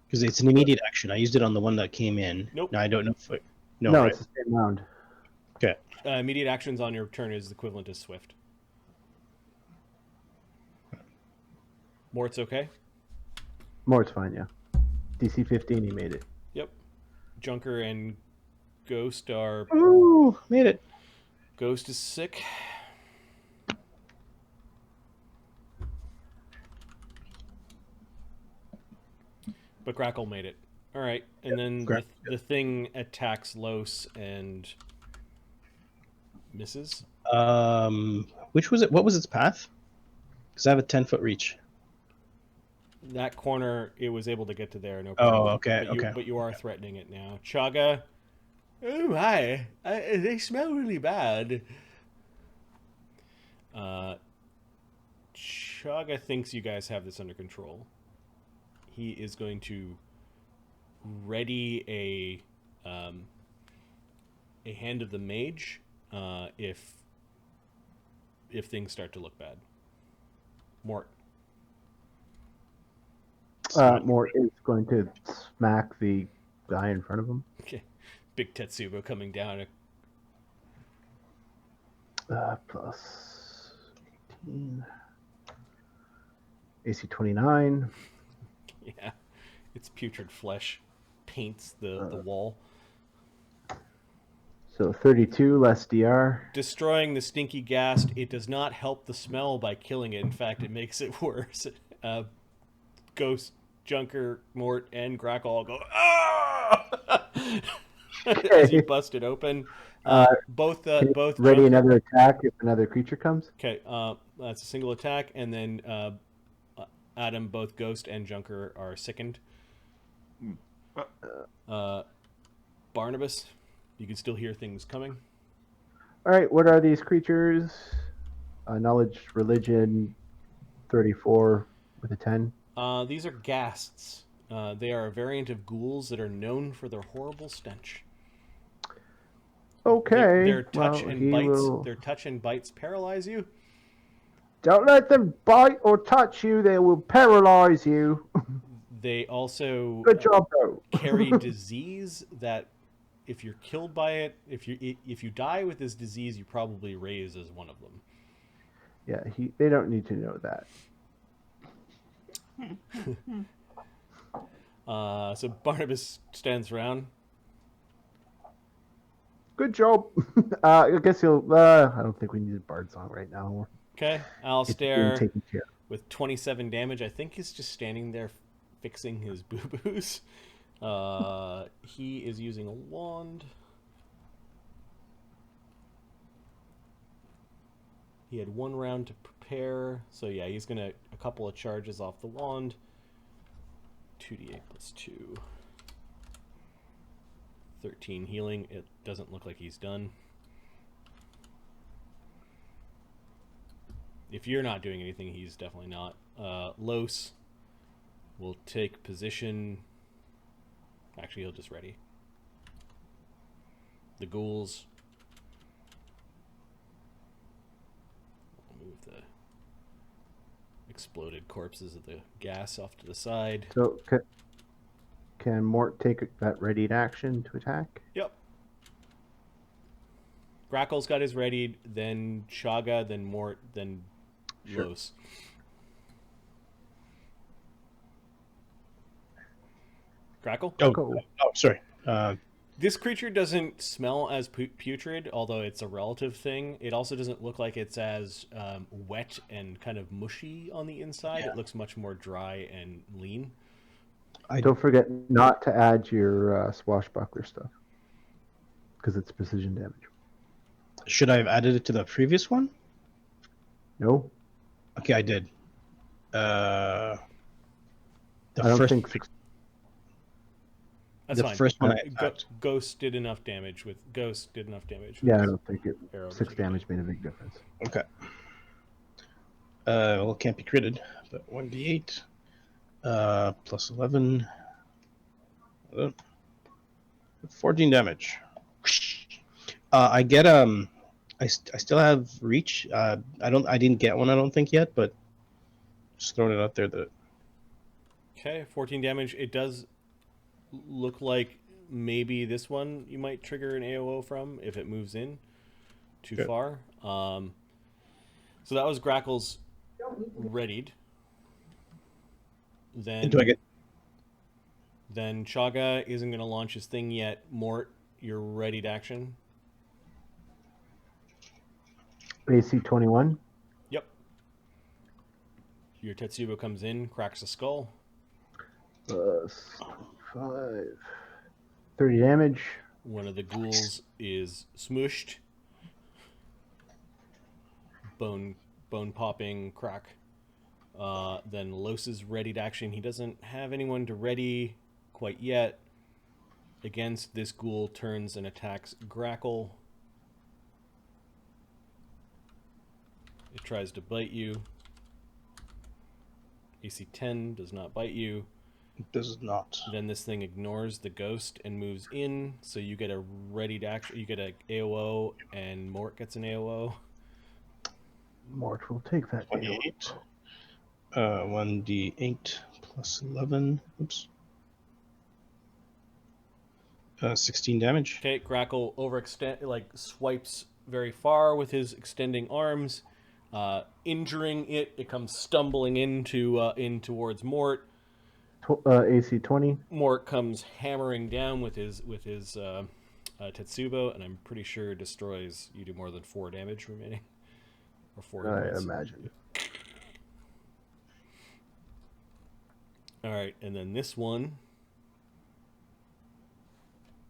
Because it's an immediate action. I used it on the one that came in. Nope. Now I don't know if it... No, No, right? it's the same round. Okay. Immediate actions on your turn is equivalent to Swift. Mort's okay? Mort's fine, yeah. DC 15, he made it. Yep. Junker and Ghost are... Ooh, made it. Ghost is sick. But Grackle made it. Alright, and then the thing attacks Los and misses. Which was it? What was its path? Because I have a 10-foot reach. That corner, it was able to get to there. No problem. Oh, okay, But you are threatening it now. Chaga. Oh my. They smell really bad. Chaga thinks you guys have this under control. He is going to ready a Hand of the Mage if things start to look bad. Mort. Mort is going to smack the guy in front of him. Okay. Big Tetsubo coming down. Plus 18. AC 29. Yeah. Its putrid flesh paints the wall. So 32 less DR. Destroying the stinky ghast, it does not help the smell by killing it. In fact, it makes it worse. Ghost, Junker, Mort, and Grackle all go, ah! As you bust it open. Both Ready Junker... another attack if another creature comes. Okay, that's a single attack, and then Adam, both Ghost and Junker are sickened. Barnabas, you can still hear things coming. All right, what are these creatures? Knowledge, religion, 34 with a 10. These are ghasts. They are a variant of ghouls that are known for their horrible stench. Okay. Their touch well, and bites. will... Their touch and bites paralyze you. Don't let them bite or touch you; they will paralyze you. They also Good job, though. carry disease that, if you're killed by it, if you die with this disease, you probably raise as one of them. Yeah, they don't need to know that. So Barnabas stands around. Good job. I guess he'll. I don't think we need a bard song right now. Okay, It's being Alistair taken care of. with 27 damage. I think he's just standing there fixing his boo-boos. He is using a wand. He had 1 round to prepare, so yeah, he's gonna a couple of charges off the wand. 2d8 plus 2. 13 healing. It doesn't look like he's done. If you're not doing anything, he's definitely not. Los will take position. Actually, he'll just ready. The ghouls. I'll move the exploded corpses of the gas off to the side. So can Mort take that readied action to attack? Yep. Grackle's got his readied, then Chaga, then Mort, then Sure. Los. Grackle? Go. Oh, sorry. This creature doesn't smell as putrid, although it's a relative thing. It also doesn't look like it's as wet and kind of mushy on the inside. Yeah. It looks much more dry and lean. Don't forget not to add your swashbuckler stuff, because it's precision damage. Should I have added it to the previous one? No, Okay, I did. I don't think That's The fine. first one I attacked. Ghost did enough damage with Ghost did enough damage. Yeah, I with don't think it. arrow 6 precision. damage made a big difference. Okay. Well, it can't be critted, but 1d8 plus 11. 14 damage. I get I still have reach. I didn't get one, I don't think yet, but just throwing it out there that Okay, 14 damage. It does look like maybe this one you might trigger an AOO from if it moves in too Good. far. So that was Grackle's readied. Then do I get Then Chaga isn't going to launch his thing yet. Mort, you're readied action. AC 21. Yep. Your Tetsubo comes in, cracks a skull. Plus 5. 30 damage. One of the ghouls is smooshed. Bone popping crack. Then Los's readied action. He doesn't have anyone to ready quite yet. Against this ghoul turns and attacks Grackle. It tries to bite you. AC 10 does not bite you. it does not. Then this thing ignores the ghost and moves in, so you get a readied action. You get a AOO, and Mort gets an AOO. Mort will take that. 28. 1d8 plus 11. Oops. 16 damage. Okay, Grackle swipes very far with his extending arms, injuring it. It comes stumbling in towards Mort. AC 20. Mort comes hammering down with his Tetsubo, and I'm pretty sure destroys. You do more than 4 damage remaining, or 4 I points. imagine. All right, and then this one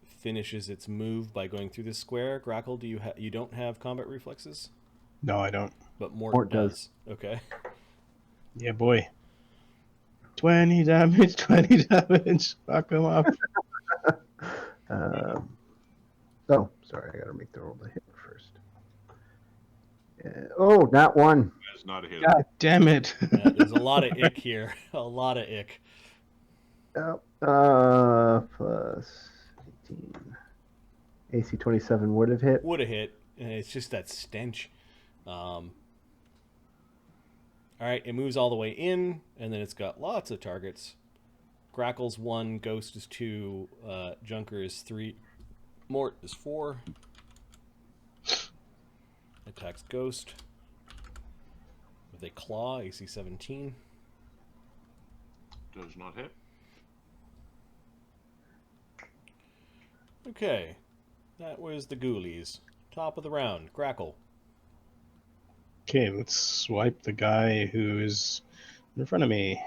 finishes its move by going through this square. Grackle, you don't have combat reflexes, No, I don't. but Mort Mort does. Okay. Yeah, boy. 20 damage, 20 damage. Fuck him up. Oh, sorry. I got to make the roll to hit first. Oh, not one. That's not a hit. God damn it. Yeah, there's a lot of ick here. A lot of ick. Plus 18. AC 27 would have hit. Would have hit, and it's just that stench. All right, it moves all the way in, and then it's got lots of targets. Grackle's 1, Ghost is 2, Junker is 3, Mort is 4. Attacks Ghost with a claw, AC 17. Does not hit. Okay, that was the ghoulies. Top of the round, Grackle. Okay, let's swipe the guy who is in front of me.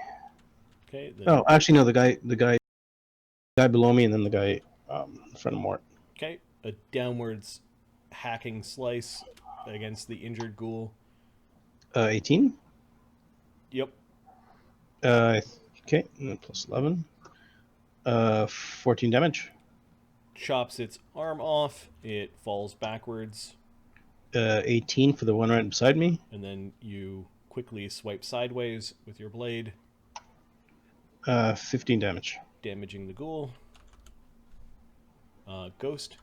Okay, then, Oh, actually, no, the guy below me, and then the guy in front of Mort. okay, a downwards hacking slice against the injured ghoul. 18. Yep. Okay, and then plus 11. 14 damage. Chops its arm off. It falls backwards, 18 for the one right beside me. and then you quickly swipe sideways with your blade, 15 damage. damaging the ghoul. Ghost.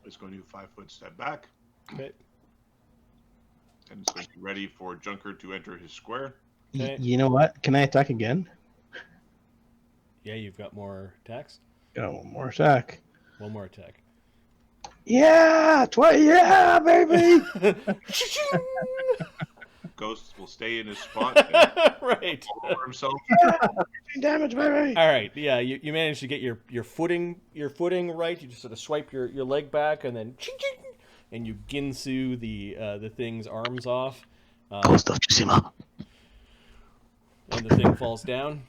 It's going to do a 5-foot step back, Okay. and it's going to be ready for Junker to enter his square. Okay. You know what? Can I attack again? Yeah, you've got more attacks. Got one more attack. One more attack. Yeah! Yeah, baby! Ghost will stay in his spot and Right. fall over himself. 15 damage, baby! All right. Yeah, you managed to get your footing right. You just sort of swipe your leg back and then and you ginsu the thing's arms off. Ghost of Tsushima. And the thing falls down.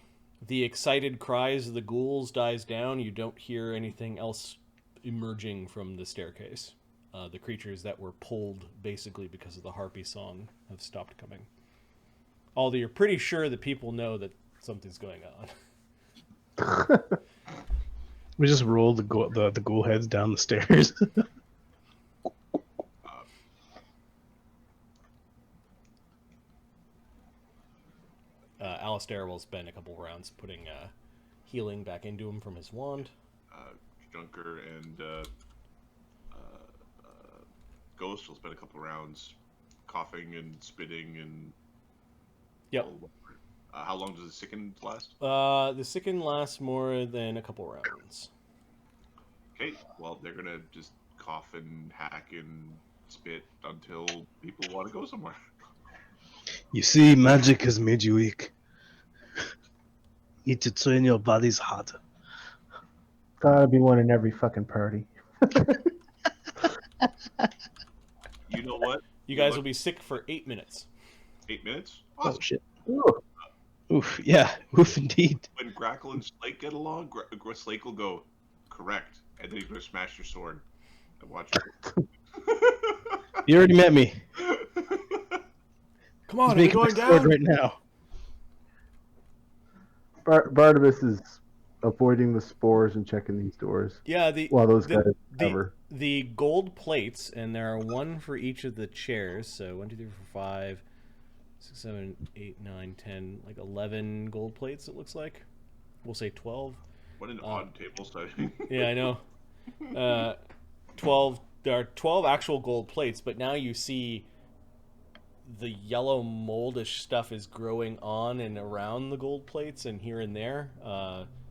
The excited cries of the ghouls dies down. You don't hear anything else emerging from the staircase. The creatures that were pulled basically because of the harpy song have stopped coming. Although you're pretty sure that people know that something's going on. We just rolled the ghoul heads down the stairs. Alistair will spend a couple rounds putting healing back into him from his wand. Junker and Ghost will spend a couple rounds coughing and spitting and. Yep. How long does the sicken last? The sicken lasts more than a couple rounds. Okay, well they're gonna just cough and hack and spit until people want to go somewhere. You see, magic has made you weak. Need to train your bodies harder. Gotta be one in every fucking party. You know what? You guys will be sick for 8 minutes. 8 minutes? Oh Awesome. shit. Ooh. Oof, yeah. Oof indeed. When Grackle and Slake get along, Slake will go, correct. And then he's going to smash your sword. And watch it. You already met me. Come on, He's are we making going my sword down? right now. Barnabas is avoiding the spores and checking these doors Yeah, while those guys cover. the gold plates, and there are one for each of the chairs. So 1, 2, 3, 4, 5, 6, 7, 8, 9, 10, like 11 gold plates. It looks like. We'll say 12. What an odd table study. Yeah, I know. 12. There are 12 actual gold plates, but now you see the yellow moldish stuff is growing on and around the gold plates and here and there.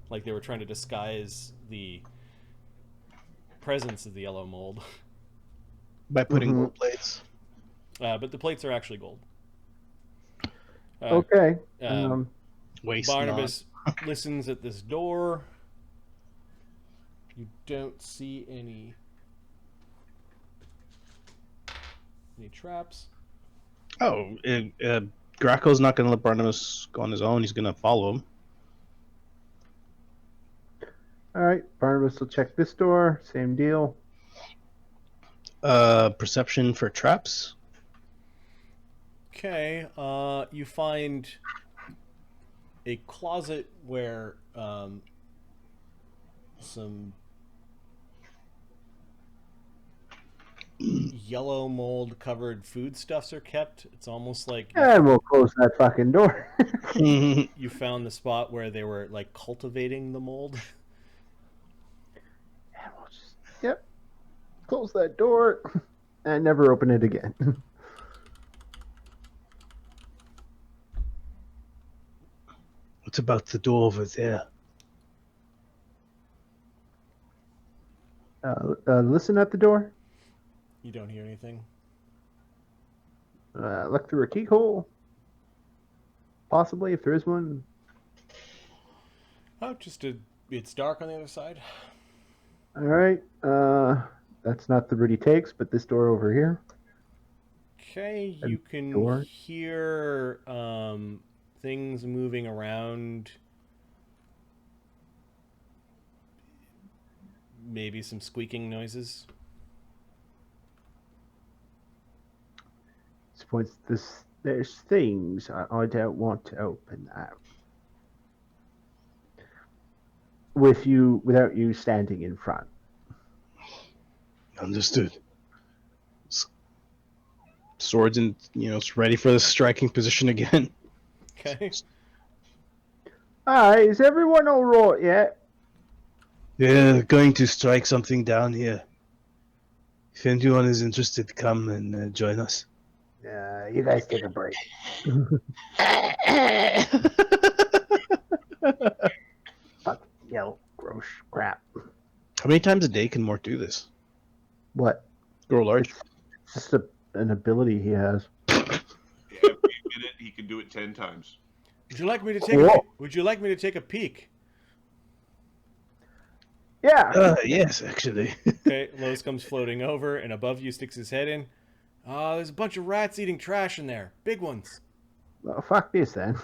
Like they were trying to disguise the presence of the yellow mold. By putting Mhm. gold plates. But the plates are actually gold. Okay. Waste Barnabas listens at this door. You don't see any traps. Oh, Graco's not going to let Barnabas go on his own. He's going to follow him. All right. Barnabas will check this door. Same deal. Perception for traps. Okay, you find a closet where some yellow mold covered foodstuffs are kept. It's almost like And we'll close that fucking door. you found the spot where they were like cultivating the mold. And we'll just, yep. Close that door and never open it again. What about the door over there? Listen at the door. You don't hear anything. Look through a keyhole. Possibly, if there is one. Oh, it's dark on the other side. All right. That's not the route he takes, but this door over here. Okay, you can door. hear things moving around. Maybe some squeaking noises. This points this. There's things I don't want to open that. without you standing in front. Understood. Swords and it's ready for the striking position again. Okay. Alright, is everyone alright yet? Yeah, going to strike something down here. If anyone is interested, come and join us. You guys take a break. Fuck, yell, gross crap. How many times a day can Mort do this? What? Grow large? That's an ability he has. Every minute he can do it 10 times. Would you like me to take? Would you like me to take a peek? Yeah. Yes, actually. Okay, Lowe's comes floating over, and above you sticks his head in. There's a bunch of rats eating trash in there. Big ones. Well, fuck this then.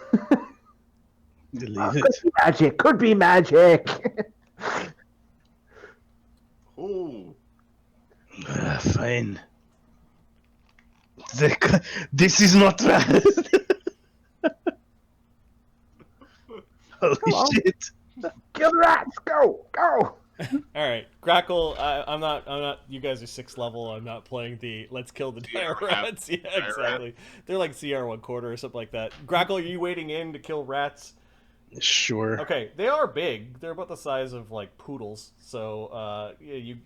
Delete it. Magic. Could be magic. Oh. Fine. This is not right. Holy on. shit. Kill the rats. Go. Go. All right, Grackle. I'm not. You guys are 6th level. I'm not playing the let's kill the dire rats. Yeah, exactly. They're like CR 1/4 or something like that. Grackle, are you waiting in to kill rats? Sure. Okay, they are big. They're about the size of like poodles. So yeah, you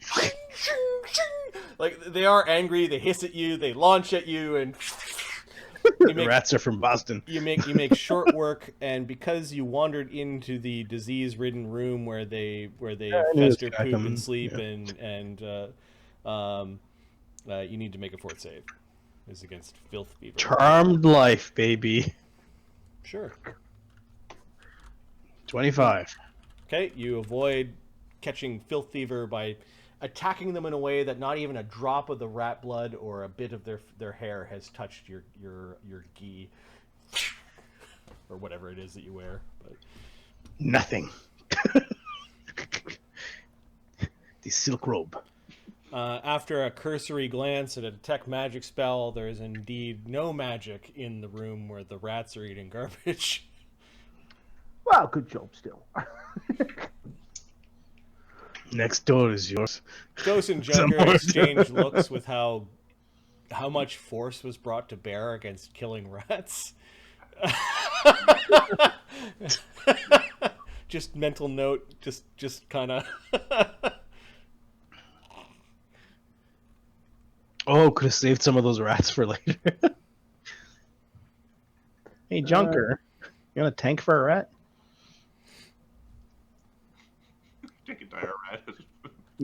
like they are angry. They hiss at you. They launch at you, and The rats are from Boston. you make short work. And because you wandered into the disease-ridden room where they fester, poop, and sleep, and you need to make a fort save. Is against filth fever. Charmed life, baby. Sure. 25. Okay, you avoid catching filth fever by attacking them in a way that not even a drop of the rat blood or a bit of their hair has touched your gi or whatever it is that you wear. But Nothing. The silk robe. after a cursory glance at a detect magic spell, there is indeed no magic in the room where the rats are eating garbage. Well, good job still. Next door is yours. Ghost and Junker exchange looks with how much force was brought to bear against killing rats. Just mental note, just kind of. Oh, could have saved some of those rats for later. Hey, Junker, you want a tank for a rat? Take a dire rat.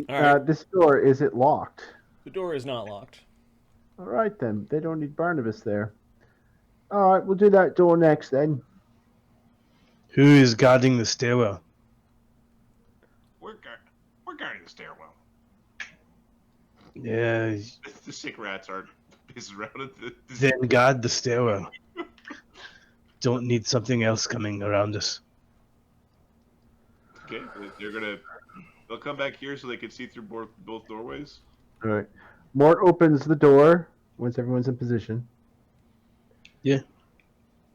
All right. This door, is it locked? The door is not locked. All right, then. They don't need Barnabas there. All right, we'll do that door next, then. Who is guarding the stairwell? We're guarding the stairwell. Yeah, The sick rats aren't pissing around at the then guard the stairwell. Don't need something else coming around us. Okay, they'll come back here so they can see through both doorways. All right. Mort opens the door once everyone's in position. Yeah.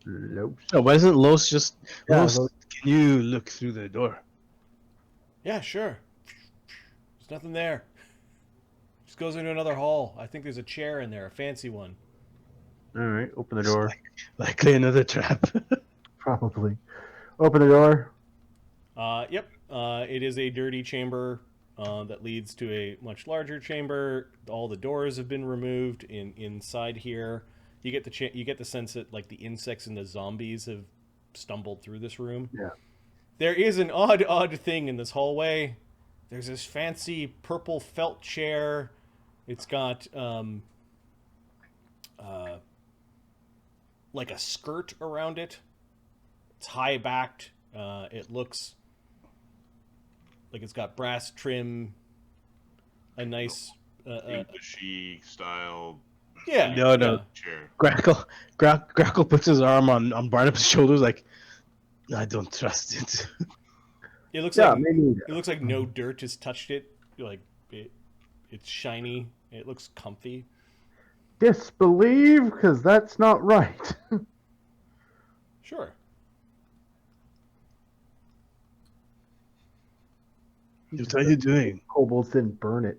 Nope. Oh, why isn't Los just... Yeah, Los, Los- can you look through the door? Yeah, sure. There's nothing there. Just goes into another hall. I think there's a chair in there, a fancy one. All right, open the door. Likely another trap. Probably. Open the door. Yep. It is a dirty chamber that leads to a much larger chamber. All the doors have been removed. Inside here, you get the sense that like the insects and the zombies have stumbled through this room. Yeah. There is an odd thing in this hallway. There's this fancy purple felt chair. It's got like a skirt around it. It's high backed. It looks like it's got brass trim, a nice Chic style yeah. No. yeah. chair. Grackle puts his arm on Barnabas' shoulders like, I don't trust it. It looks Yeah, like maybe. it looks like no dirt has touched it. Like it's shiny. It looks comfy. Disbelieve, because that's not right. Sure. What are you doing? Kobolds didn't burn it.